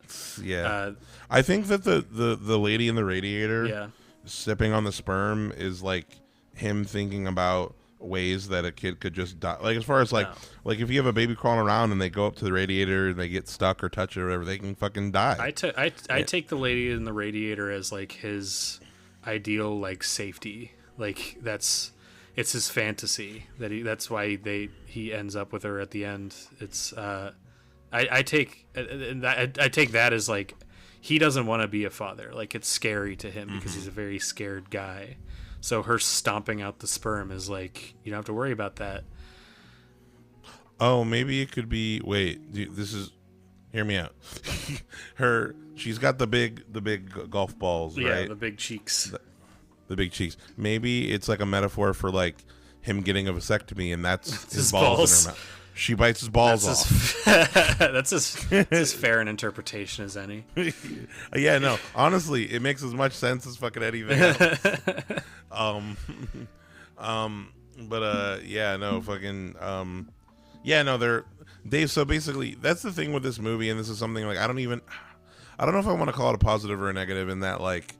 [SPEAKER 3] I think that the lady in the radiator sipping on the sperm is like him thinking about ways that a kid could just die. Like as far as like if you have a baby crawling around and they go up to the radiator and they get stuck or touch it or whatever, they can fucking die.
[SPEAKER 4] I take the lady in the radiator as like his ideal like safety. Like it's his fantasy that's why he ends up with her at the end. It's I take that as like he doesn't want to be a father. Like it's scary to him because he's a very scared guy. So her stomping out the sperm is like, you don't have to worry about that.
[SPEAKER 3] Oh, maybe it could be. Wait, hear me out. She's got the big golf balls, right?
[SPEAKER 4] Yeah, the big cheeks.
[SPEAKER 3] The big cheeks. Maybe it's like a metaphor for like him getting a vasectomy, and that's his
[SPEAKER 4] balls
[SPEAKER 3] in her mouth. She bites his balls off.
[SPEAKER 4] That's as fair an interpretation as any.
[SPEAKER 3] Yeah, no. Honestly, it makes as much sense as fucking anything else. Yeah, no, fucking. Yeah, no, they're Dave. So basically, that's the thing with this movie, and this is something like I don't know if I want to call it a positive or a negative. In that, like,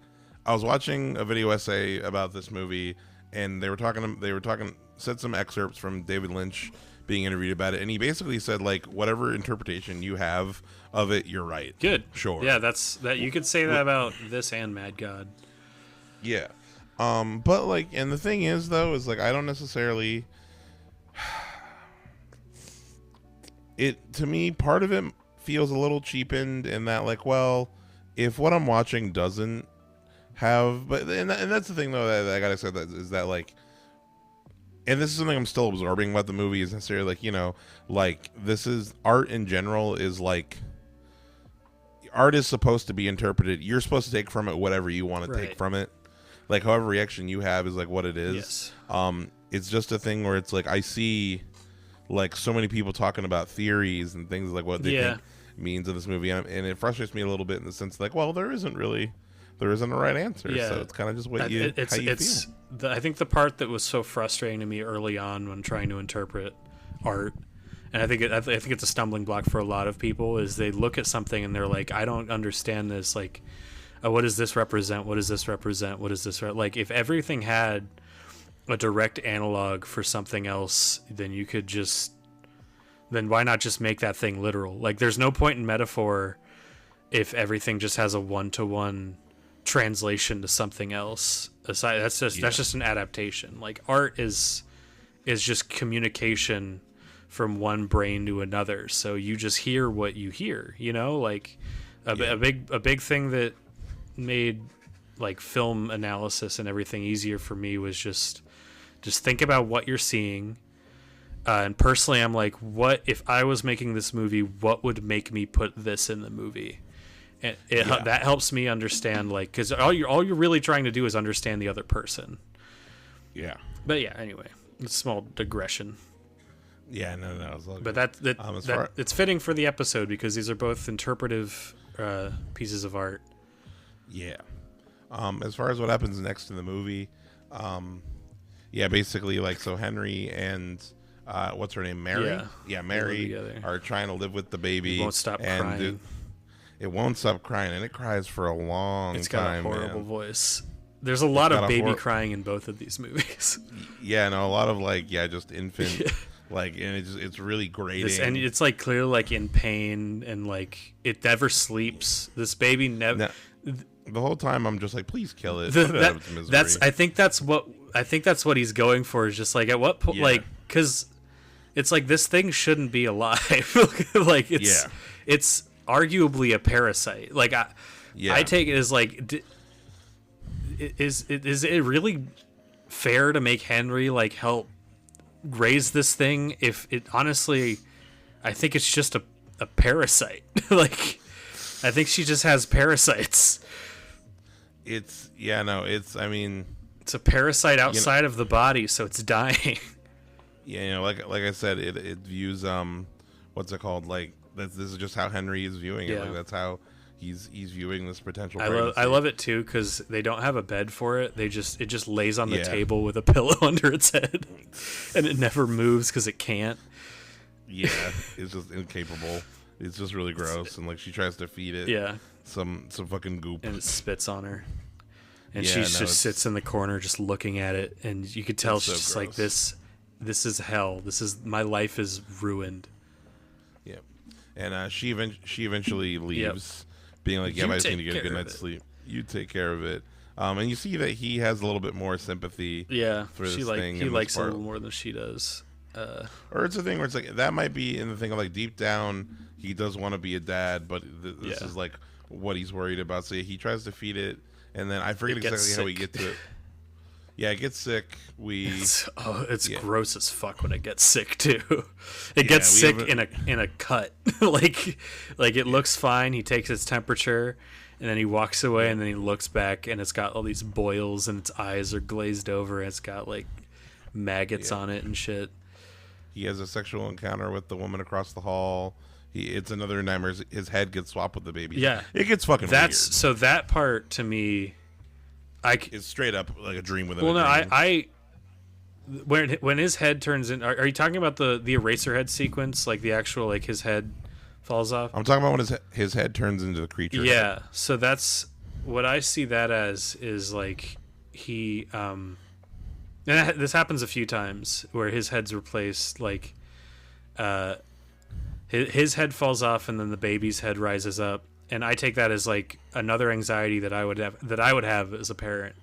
[SPEAKER 3] I was watching a video essay about this movie, and they were talking, said some excerpts from David Lynch being interviewed about it, and he basically said like whatever interpretation you have of it, you're right.
[SPEAKER 4] Good.
[SPEAKER 3] Sure.
[SPEAKER 4] Yeah, that you could say that about this and Mad God.
[SPEAKER 3] Yeah. But like, and the thing is though, is like I don't necessarily to me, part of it feels a little cheapened in that like, well, if what I'm watching doesn't have, and that's the thing though that I gotta say that is that like, and this is something I'm still absorbing about the movie is necessarily like, you know, like this is art in general is like, art is supposed to be interpreted. You're supposed to take from it whatever you want to take from it. Like however reaction you have is like what it is.
[SPEAKER 4] Yes.
[SPEAKER 3] It's just a thing where it's like, I see like so many people talking about theories and things like what they think means in this movie. And it frustrates me a little bit in the sense like, well, there isn't a right answer. Yeah. So it's kind of just what how you feel.
[SPEAKER 4] I think the part that was so frustrating to me early on when trying to interpret art, and I think it's a stumbling block for a lot of people, is they look at something and they're like, I don't understand this. Like, what does this represent? What does this represent? What is this? Like, if everything had a direct analog for something else, then why not just make that thing literal? Like, there's no point in metaphor if everything just has a one-to-one translation to something else. That's just an adaptation. Like art is just communication from one brain to another. So you just hear what you hear, you know, like a big thing that made like film analysis and everything easier for me was just think about what you're seeing. And personally, I'm like, what if I was making this movie, what would make me put this in the movie? And that helps me understand, like, because all you're really trying to do is understand the other person. Yeah. But yeah, anyway, it's a small digression.
[SPEAKER 3] Yeah, no, it's all good.
[SPEAKER 4] But it's fitting for the episode because these are both interpretive pieces of art.
[SPEAKER 3] Yeah. As far as what happens next in the movie, basically, like, so Henry and what's her name, Mary? Yeah, Mary are trying to live with the baby.
[SPEAKER 4] It won't stop crying.
[SPEAKER 3] It won't stop crying, and it cries for a long time.
[SPEAKER 4] It's got a horrible voice. There's a lot of baby crying in both of these movies.
[SPEAKER 3] Yeah, no, a lot of like, just infant, like, and it's really grating.
[SPEAKER 4] And it's like clearly like in pain, and like it never sleeps. This baby never.
[SPEAKER 3] The whole time I'm just like, please kill it. Put it out of its misery.
[SPEAKER 4] I think that's what he's going for. Is just like at what point, like, because it's like this thing shouldn't be alive. Like it's arguably a parasite. Like I take it as like, is it really fair to make Henry like help raise this thing if it honestly, I think it's just a parasite. Like I think she just has parasites.
[SPEAKER 3] It's
[SPEAKER 4] a parasite outside of the body, so it's dying.
[SPEAKER 3] Yeah, like I said, it views what's it called, like this is just how Henry is viewing it. Like that's how he's viewing this potential pregnancy.
[SPEAKER 4] I love it too because they don't have a bed for it. It just lays on the table with a pillow under its head, and it never moves because it can't.
[SPEAKER 3] Yeah, it's just incapable. It's just really gross, and like she tries to feed it some fucking goop,
[SPEAKER 4] and it spits on her, and she just sits in the corner just looking at it, and you could tell she's just like, this this is hell. My life is ruined.
[SPEAKER 3] Yeah, and she eventually leaves, being like, yeah, I just need to get a good night's sleep. You take care of it. And you see that he has a little bit more sympathy.
[SPEAKER 4] Yeah,
[SPEAKER 3] for this thing.
[SPEAKER 4] He likes it a little more than she does.
[SPEAKER 3] Or it's a thing where it's like that might be in the thing of like deep down he does want to be a dad, but this is like what he's worried about. So he tries to feed it, and then I forget exactly how we get to it. Yeah, it gets sick. It's
[SPEAKER 4] gross as fuck when it gets sick too. It gets sick in a cut. like it looks fine. He takes its temperature, and then he walks away, and then he looks back, and it's got all these boils, and its eyes are glazed over. And it's got like maggots on it and shit.
[SPEAKER 3] He has a sexual encounter with the woman across the hall. It's another nightmare. His head gets swapped with the baby.
[SPEAKER 4] Yeah,
[SPEAKER 3] it gets fucking weird.
[SPEAKER 4] So that part to me,
[SPEAKER 3] it's straight up like a dream within.
[SPEAKER 4] Well,
[SPEAKER 3] a dream.
[SPEAKER 4] When his head turns in, are you talking about the Eraserhead sequence, like the actual like his head falls off?
[SPEAKER 3] I'm talking about when his head turns into the creature.
[SPEAKER 4] Yeah, so that's what I see that as is like he and this happens a few times where his head's replaced, like his head falls off and then the baby's head rises up, and I take that as like another anxiety that I would have as a parent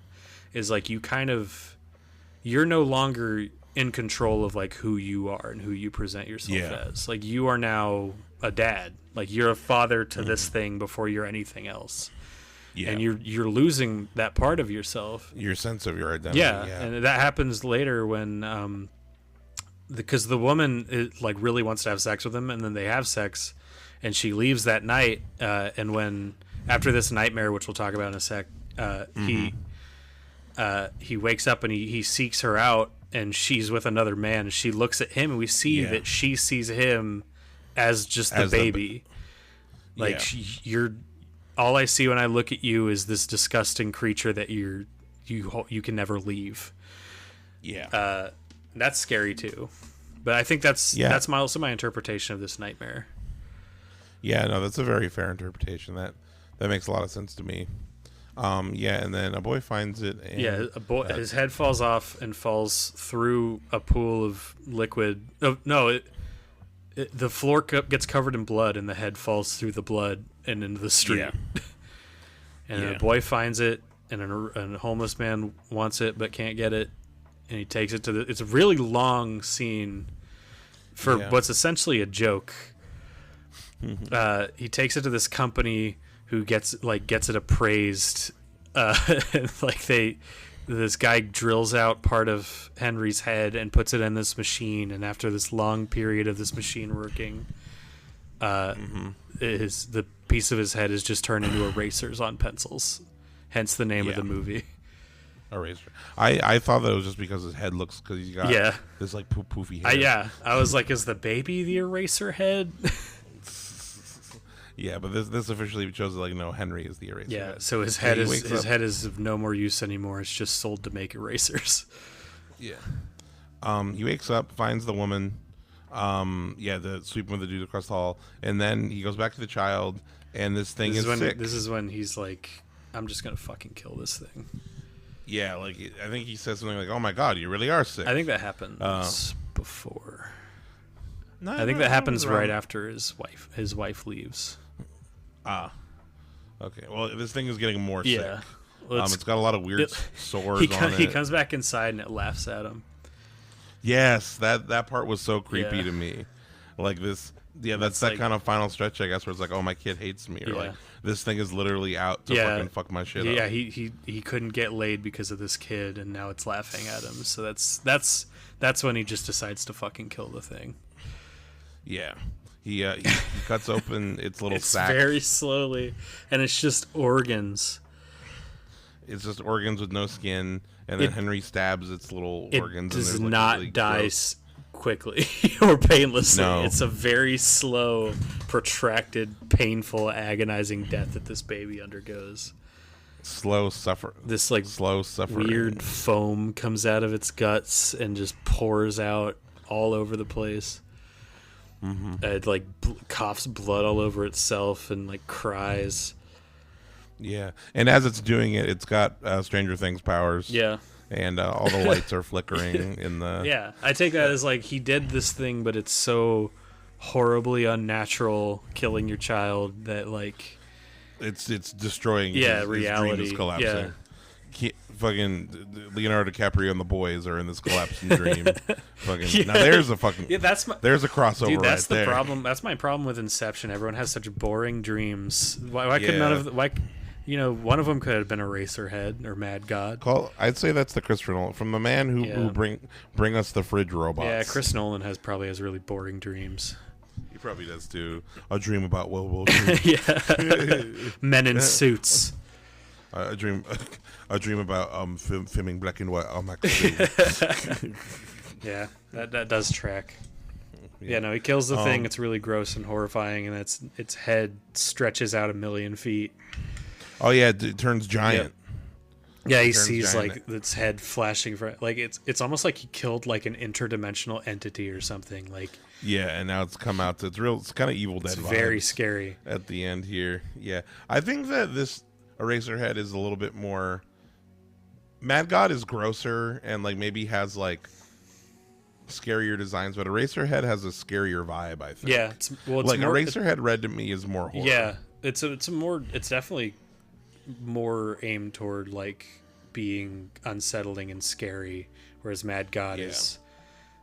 [SPEAKER 4] is like you're no longer in control of like who you are and who you present yourself as. Like you are now a dad, like you're a father to this thing before you're anything else. Yeah. And you're losing that part of yourself, your
[SPEAKER 3] sense of your identity.
[SPEAKER 4] Yeah. And that happens later when because the woman like really wants to have sex with him, and then they have sex, and she leaves that night. And when after this nightmare, which we'll talk about in a sec, he wakes up and he seeks her out, and she's with another man. She looks at him, and we see that she sees him as just the baby. You're. All I see when I look at you is this disgusting creature that you can never leave. Yeah, that's scary too. But I think that's also my interpretation of this nightmare.
[SPEAKER 3] Yeah, no, that's a very fair interpretation. That makes a lot of sense to me. And then a boy finds it. And,
[SPEAKER 4] his head falls off and falls through a pool of liquid. Oh, no, the floor gets covered in blood, and the head falls through the blood and into the street. Yeah. And the boy finds it, and a homeless man wants it but can't get it, and he takes it to it's a really long scene for what's essentially a joke. He takes it to this company who gets it appraised. This guy drills out part of Henry's head and puts it in this machine, and after this long period of this machine working, the piece of his head is just turned into erasers on pencils. Hence the name of the movie.
[SPEAKER 3] Eraser. I thought that it was just because his head looks, because he's got this like poofy head.
[SPEAKER 4] I was like, is the baby the eraser head?
[SPEAKER 3] Yeah, but this officially shows like no, Henry is the eraser.
[SPEAKER 4] Yeah, so his head is of no more use anymore. It's just sold to make erasers.
[SPEAKER 3] Yeah. He wakes up, finds the woman. The sweeping with the dude across the hall, and then he goes back to the child, and this thing is sick.
[SPEAKER 4] This is when he's like, I'm just gonna fucking kill this thing.
[SPEAKER 3] Yeah, like I think he says something like, "Oh my god, you really are sick."
[SPEAKER 4] I think that happens before. No, I think that happens right after his wife leaves.
[SPEAKER 3] Okay. Well, this thing is getting more sick. Well, it's got a lot of weird sores on it.
[SPEAKER 4] He comes back inside and it laughs at him.
[SPEAKER 3] Yes, that part was so creepy to me. Like this, that's that like, kind of final stretch, I guess, where it's like, oh, my kid hates me, or like this thing is literally out to fucking fuck my shit up.
[SPEAKER 4] Yeah, he couldn't get laid because of this kid, and now it's laughing at him. So that's when he just decides to fucking kill the thing.
[SPEAKER 3] Yeah. He cuts open its little sack.
[SPEAKER 4] Very slowly, and it's just organs.
[SPEAKER 3] It's just organs with no skin, and then Henry stabs its little organs.
[SPEAKER 4] It does
[SPEAKER 3] and
[SPEAKER 4] not really die quickly or painlessly. No. It's a very slow, protracted, painful, agonizing death that this baby undergoes.
[SPEAKER 3] Slow suffering.
[SPEAKER 4] This like
[SPEAKER 3] slow suffering.
[SPEAKER 4] Weird foam comes out of its guts and just pours out all over the place. Mm-hmm. It like coughs blood all over itself and like cries.
[SPEAKER 3] Yeah, and as it's doing it, it's got Stranger Things powers.
[SPEAKER 4] Yeah,
[SPEAKER 3] and all the lights are flickering in the.
[SPEAKER 4] Yeah, I take that as like he did this thing, but it's so horribly unnatural, killing your child that like
[SPEAKER 3] it's destroying.
[SPEAKER 4] Yeah,
[SPEAKER 3] his
[SPEAKER 4] reality.
[SPEAKER 3] dream is collapsing. Fucking Leonardo DiCaprio and the boys are in this collapsing dream. Fucking now there's a fucking there's a crossover.
[SPEAKER 4] Dude, that's
[SPEAKER 3] right
[SPEAKER 4] the
[SPEAKER 3] there.
[SPEAKER 4] problem. That's my problem with Inception. Everyone has such boring dreams. Why could none of one of them could have been Eraserhead or Mad God.
[SPEAKER 3] I'd say that's the Christopher Nolan from the man who bring us the fridge robots.
[SPEAKER 4] Yeah, Chris Nolan probably has really boring dreams.
[SPEAKER 3] He probably does too. A dream about World War II.
[SPEAKER 4] Yeah, men in suits.
[SPEAKER 3] A dream about filming black and white IMAX.
[SPEAKER 4] Yeah, that does track. Yeah, no, he kills the thing. It's really gross and horrifying, and its head stretches out 1,000,000 feet.
[SPEAKER 3] Oh yeah, it turns giant.
[SPEAKER 4] Yeah, he sees like its head flashing for like it's almost like he killed like an interdimensional entity or something. Like
[SPEAKER 3] yeah, and now it's come out. It's kind of Evil Dead. It's
[SPEAKER 4] very scary
[SPEAKER 3] at the end here. Yeah, I think that this Eraserhead is a little bit more. Mad God is grosser and like maybe has like scarier designs, but Eraserhead has a scarier vibe. I think.
[SPEAKER 4] Yeah, it's
[SPEAKER 3] like more, Eraserhead Red to me is more horror.
[SPEAKER 4] Yeah, it's definitely more aimed toward like being unsettling and scary, whereas Mad God is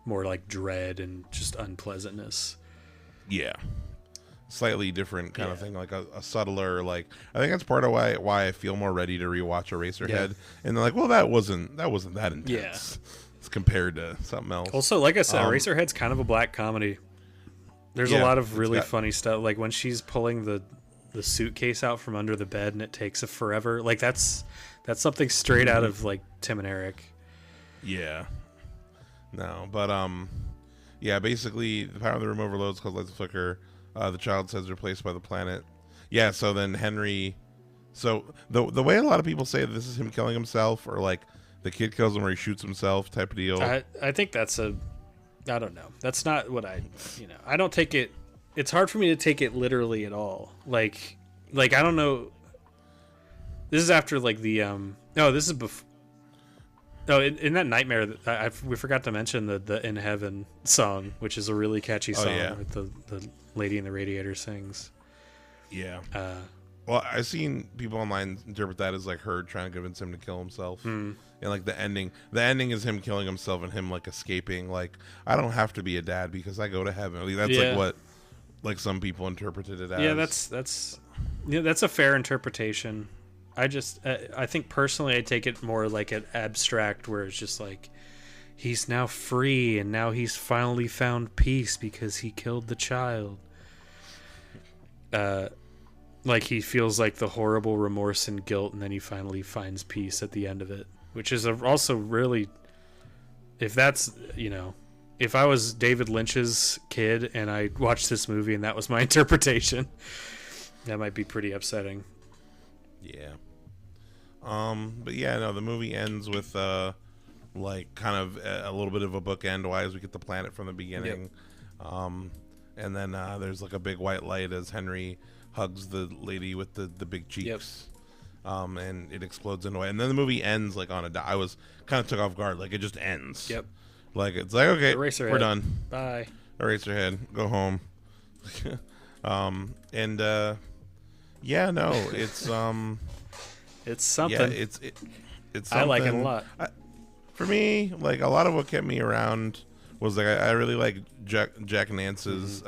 [SPEAKER 4] more like dread and just unpleasantness. Yeah.
[SPEAKER 3] Slightly different kind of thing, like a subtler, like I think that's part of why I feel more ready to rewatch Eraserhead. And they're like, well, that wasn't that intense.
[SPEAKER 4] Yeah.
[SPEAKER 3] It's compared to something else.
[SPEAKER 4] Also, like I said, Eraserhead's kind of a black comedy. There's a lot of really funny stuff, like when she's pulling the suitcase out from under the bed and it takes forever. Like that's something straight out of like Tim and Eric.
[SPEAKER 3] Yeah. No, but yeah, basically the power of the room overloads, cause lights flicker. The child says replaced by the planet. Yeah, so then Henry. So the way a lot of people say this is him killing himself, or like the kid kills him or he shoots himself type of deal.
[SPEAKER 4] I think I don't know. That's not what I don't take it. It's hard for me to take it literally at all. Like I don't know. This is after like the no, this is before. No, in that nightmare, we forgot to mention the "In Heaven" song, which is a really catchy song that the lady in the radiator sings.
[SPEAKER 3] Yeah. Well, I've seen people online interpret that as like her trying to convince him to kill himself, and like the ending is him killing himself and him like escaping. Like, I don't have to be a dad because I go to heaven. That's like what like some people interpreted it as.
[SPEAKER 4] Yeah, that's a fair interpretation. I think personally I take it more like an abstract where it's just like he's now free and now he's finally found peace because he killed the child. Like he feels like the horrible remorse and guilt, and then he finally finds peace at the end of it, which is also really, if that's, if I was David Lynch's kid and I watched this movie and that was my interpretation, that might be pretty upsetting.
[SPEAKER 3] Yeah. But yeah, no, the movie ends with like kind of a little bit of a bookend wise. We get the planet from the beginning. And then there's like a big white light as Henry hugs the lady with the big cheeks. And it explodes into it. And then the movie ends like on I was kind of took off guard, like it just ends. Yep. Like it's like, okay, we're done.
[SPEAKER 4] Bye.
[SPEAKER 3] Eraserhead, go home. Yeah, no, it's
[SPEAKER 4] it's something.
[SPEAKER 3] Yeah, it's something.
[SPEAKER 4] I like it a lot.
[SPEAKER 3] For me, like a lot of what kept me around was like I really like Jack Nance's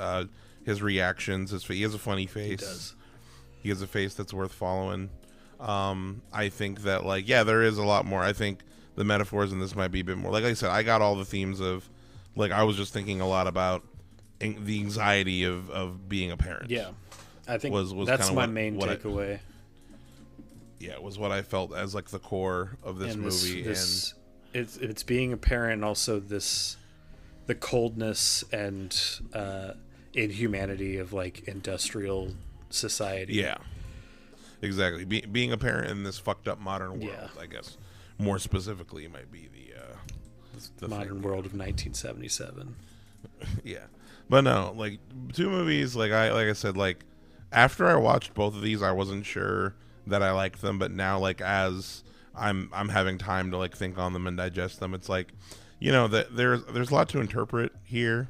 [SPEAKER 3] his reactions. He has a funny face. He
[SPEAKER 4] does.
[SPEAKER 3] He has a face that's worth following. I think that like there is a lot more. I think the metaphors in this might be a bit more. Like I said, I got all the themes of like I was just thinking a lot about the anxiety of being a parent.
[SPEAKER 4] Yeah, I think was that's my main takeaway.
[SPEAKER 3] It was what I felt as like the core of this movie, and
[SPEAKER 4] it's being a parent, and also the coldness and inhumanity of like industrial society.
[SPEAKER 3] Yeah, exactly. Being a parent in this fucked up modern world, I guess more specifically might be the
[SPEAKER 4] modern world of 1977.
[SPEAKER 3] Yeah, but no, like two movies. Like I said, like after I watched both of these, I wasn't sure that I liked them, but now like as I'm having time to like think on them and digest them. It's like, that there's a lot to interpret here,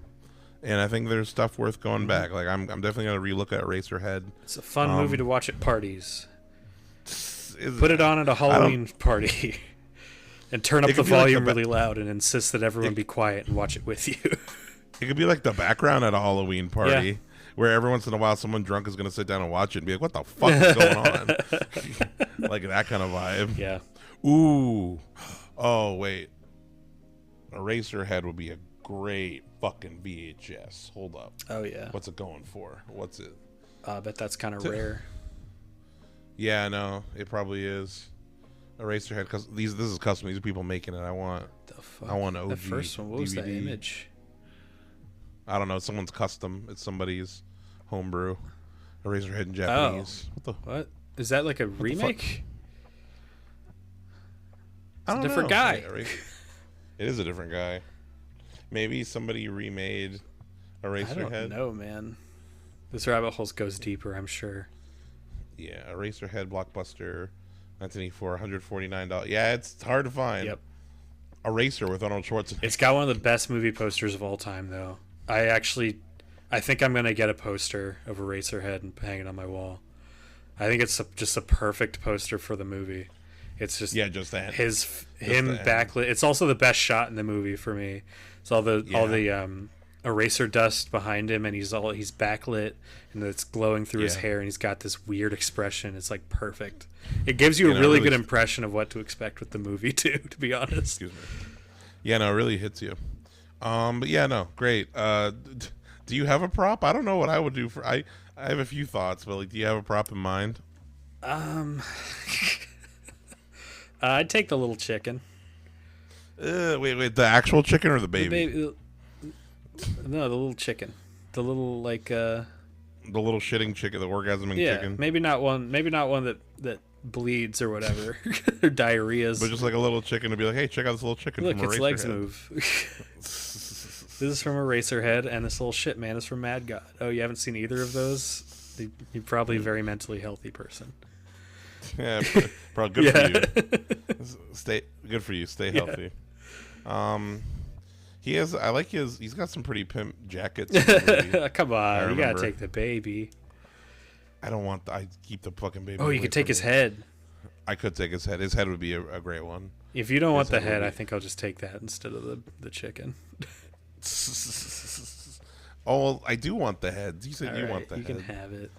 [SPEAKER 3] and I think there's stuff worth going back. Like I'm definitely gonna relook at Eraserhead.
[SPEAKER 4] It's a fun movie to watch at parties. Put it on at a Halloween party, and turn up the volume really loud, and insist that everyone be quiet and watch it with you.
[SPEAKER 3] It could be like the background at a Halloween party, where every once in a while someone drunk is gonna sit down and watch it and be like, "What the fuck is going on?" Like that kind of vibe.
[SPEAKER 4] Yeah.
[SPEAKER 3] Ooh. Oh wait. Eraserhead would be a great fucking VHS. Hold up.
[SPEAKER 4] Oh yeah.
[SPEAKER 3] What's it going for? What's it?
[SPEAKER 4] I bet that's kind of rare.
[SPEAKER 3] Yeah, no, it probably is. Eraserhead, because this is custom. These are people making it. I want OG.
[SPEAKER 4] The first one. What was that image?
[SPEAKER 3] I don't know. Someone's custom. It's somebody's homebrew. Eraserhead in Japanese.
[SPEAKER 4] What? Is that like a remake?
[SPEAKER 3] I don't know.
[SPEAKER 4] Different guy.
[SPEAKER 3] It is a different guy. Maybe somebody remade Eraserhead.
[SPEAKER 4] I don't know, man. This rabbit hole goes deeper, I'm sure.
[SPEAKER 3] Yeah, Eraserhead Blockbuster, 1984, $149. Yeah, it's hard to find.
[SPEAKER 4] Yep.
[SPEAKER 3] Eraser with Arnold Schwarzenegger.
[SPEAKER 4] It's got one of the best movie posters of all time, though. I think I'm gonna get a poster of Eraserhead and hang it on my wall. I think it's just a perfect poster for the movie. It's just
[SPEAKER 3] just that
[SPEAKER 4] him backlit. It's also the best shot in the movie for me. It's all the eraser dust behind him, and he's backlit, and it's glowing through his hair, and he's got this weird expression. It's like perfect. It gives you a really good impression of what to expect with the movie too, to be honest.
[SPEAKER 3] Excuse me. Yeah, no, it really hits you. But yeah, no, great. Do you have a prop? I don't know what I would do for. I have a few thoughts, but like, do you have a prop in mind?
[SPEAKER 4] I'd take the little chicken.
[SPEAKER 3] Wait, the actual chicken or the baby?
[SPEAKER 4] No, the little chicken. The little the
[SPEAKER 3] little shitting chicken, the orgasming chicken.
[SPEAKER 4] Maybe not one that bleeds or whatever, or diarrheas.
[SPEAKER 3] But just like a little chicken to be like, hey, check out this little chicken.
[SPEAKER 4] Look,
[SPEAKER 3] from
[SPEAKER 4] its
[SPEAKER 3] Eraserhead.
[SPEAKER 4] legs move. This is from Eraserhead, and this little shit man is from Mad God. Oh, you haven't seen either of those? You're probably a very mentally healthy person.
[SPEAKER 3] Yeah, probably good for you. Good for you. Stay healthy. He's got some pretty pimp jackets.
[SPEAKER 4] Come on, you gotta take the baby.
[SPEAKER 3] I keep the fucking baby.
[SPEAKER 4] Oh, you could take his head.
[SPEAKER 3] I could take his head. His head would be a great one.
[SPEAKER 4] If you don't want the head, I think I'll just take that instead of the chicken.
[SPEAKER 3] Oh, well, I do want the head. You said you want the head.
[SPEAKER 4] You can have it.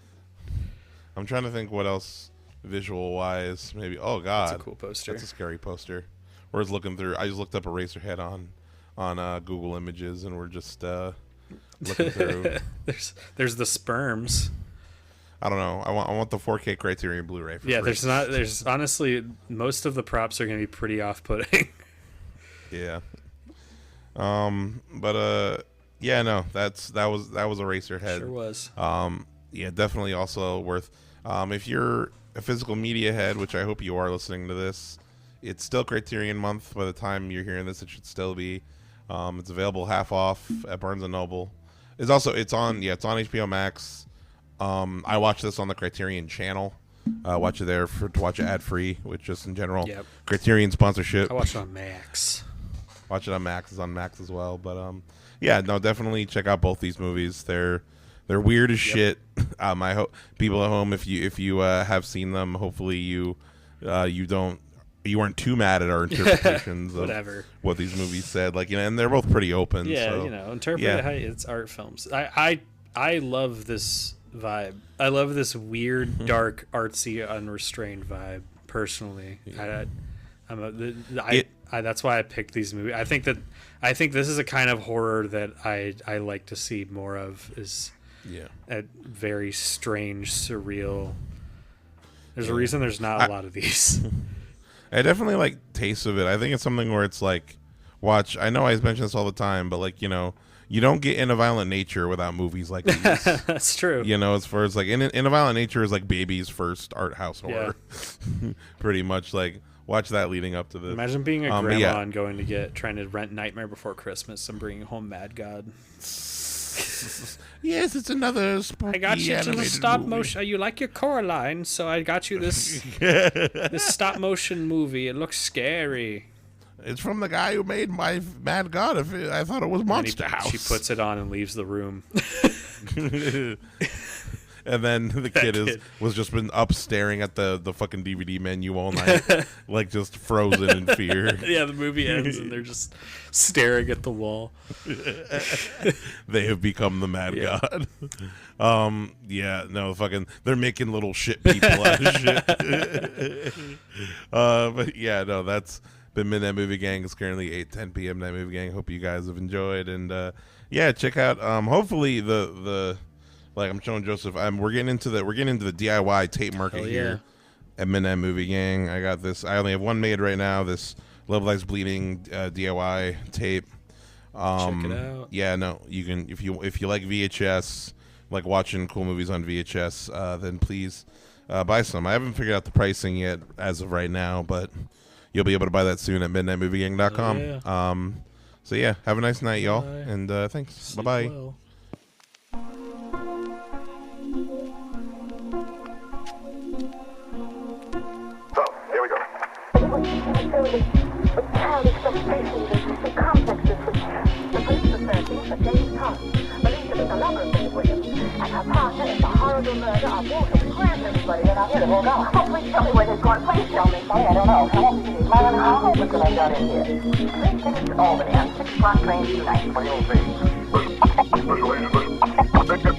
[SPEAKER 3] I'm trying to think what else visual wise. Maybe. Oh God,
[SPEAKER 4] that's a cool poster.
[SPEAKER 3] That's a scary poster. We're just looking through. I just looked up Eraserhead on Google Images, and we're just looking through.
[SPEAKER 4] There's the sperms.
[SPEAKER 3] I don't know. I want the 4K Criterion Blu-ray.
[SPEAKER 4] There's honestly, most of the props are going to be pretty off-putting.
[SPEAKER 3] Yeah. But yeah, no, that was Eraserhead.
[SPEAKER 4] Sure was.
[SPEAKER 3] Yeah, definitely also worth. If you're a physical media head, which I hope you are listening to this, it's still Criterion month. By the time you're hearing this, it should still be. It's available half off at Barnes & Noble. It's on HBO Max. I watch this on the Criterion channel. Watch it there to watch it ad free, which just in general.
[SPEAKER 4] Yep.
[SPEAKER 3] Criterion sponsorship.
[SPEAKER 4] I watch it on Max.
[SPEAKER 3] Watch it on Max. It's on Max as well. But yeah, no, definitely check out both these movies. They're weird as shit. I hope people at home, if you have seen them, hopefully you weren't too mad at our interpretations of what these movies said. Like, and they're both pretty open.
[SPEAKER 4] Yeah,
[SPEAKER 3] so,
[SPEAKER 4] interpret it how it's art films. I love this vibe. I love this weird, dark, artsy, unrestrained vibe. Personally,
[SPEAKER 3] yeah.
[SPEAKER 4] That's why I picked these movies. I think this is a kind of horror that I like to see more of. Is a very strange, surreal. There's a reason there's not a lot of these.
[SPEAKER 3] I definitely like taste of it. I think it's something where it's like, watch. I know I mention this all the time, but like, you don't get In a Violent Nature without movies like these.
[SPEAKER 4] That's true.
[SPEAKER 3] As far as like In a Violent Nature is like baby's first art house horror. Pretty much. Like, watch that leading up to this.
[SPEAKER 4] Imagine being a grandma and trying to rent Nightmare Before Christmas and bringing home Mad God.
[SPEAKER 3] Yes, it's another spooky
[SPEAKER 1] I got you to the
[SPEAKER 3] animated
[SPEAKER 1] stop
[SPEAKER 3] movie.
[SPEAKER 1] motion. You like your Coraline, so I got you this this stop motion movie. It looks scary.
[SPEAKER 3] It's from the guy who made my Mad God. I thought it was Monster House.
[SPEAKER 1] She puts it on and leaves the room.
[SPEAKER 3] And then the kid was just been up staring at the fucking DVD menu all night, like just frozen in fear.
[SPEAKER 1] Yeah, the movie ends and they're just staring at the wall.
[SPEAKER 3] They have become the Mad God. Yeah, no, fucking, they're making little shit people out of shit. But yeah, no, that's been Midnight Movie Gang. It's currently 8:10 p.m. Midnight Movie Gang. Hope you guys have enjoyed, and yeah, check out hopefully the like I'm showing Joseph. We're getting into the DIY tape market here at Midnight Movie Gang. I got this. I only have one made right now. This Love Lies Bleeding DIY tape.
[SPEAKER 1] Check it out.
[SPEAKER 3] Yeah, no, you can if you like VHS, like watching cool movies on VHS, then please buy some. I haven't figured out the pricing yet as of right now, but you'll be able to buy that soon at midnightmoviegang.com.
[SPEAKER 1] Yeah.
[SPEAKER 3] So yeah, have a nice night, y'all,
[SPEAKER 1] Bye.
[SPEAKER 3] and thanks. Bye bye.
[SPEAKER 1] Well.
[SPEAKER 2] So, here we go. With childish frustrations and complexes which the police are searching for James Thomas, believed to be the lover of Miss Williams, and her partner in the horrible murder of Walter. Grant everybody that I'm here to go. Oh, please tell me where they've gone. Please tell me. Sorry, I don't know. How long did you plan? How long was I got in here? 3 tickets to Albany on 6 o'clock train tonight. What do you think? Special agent, special agent.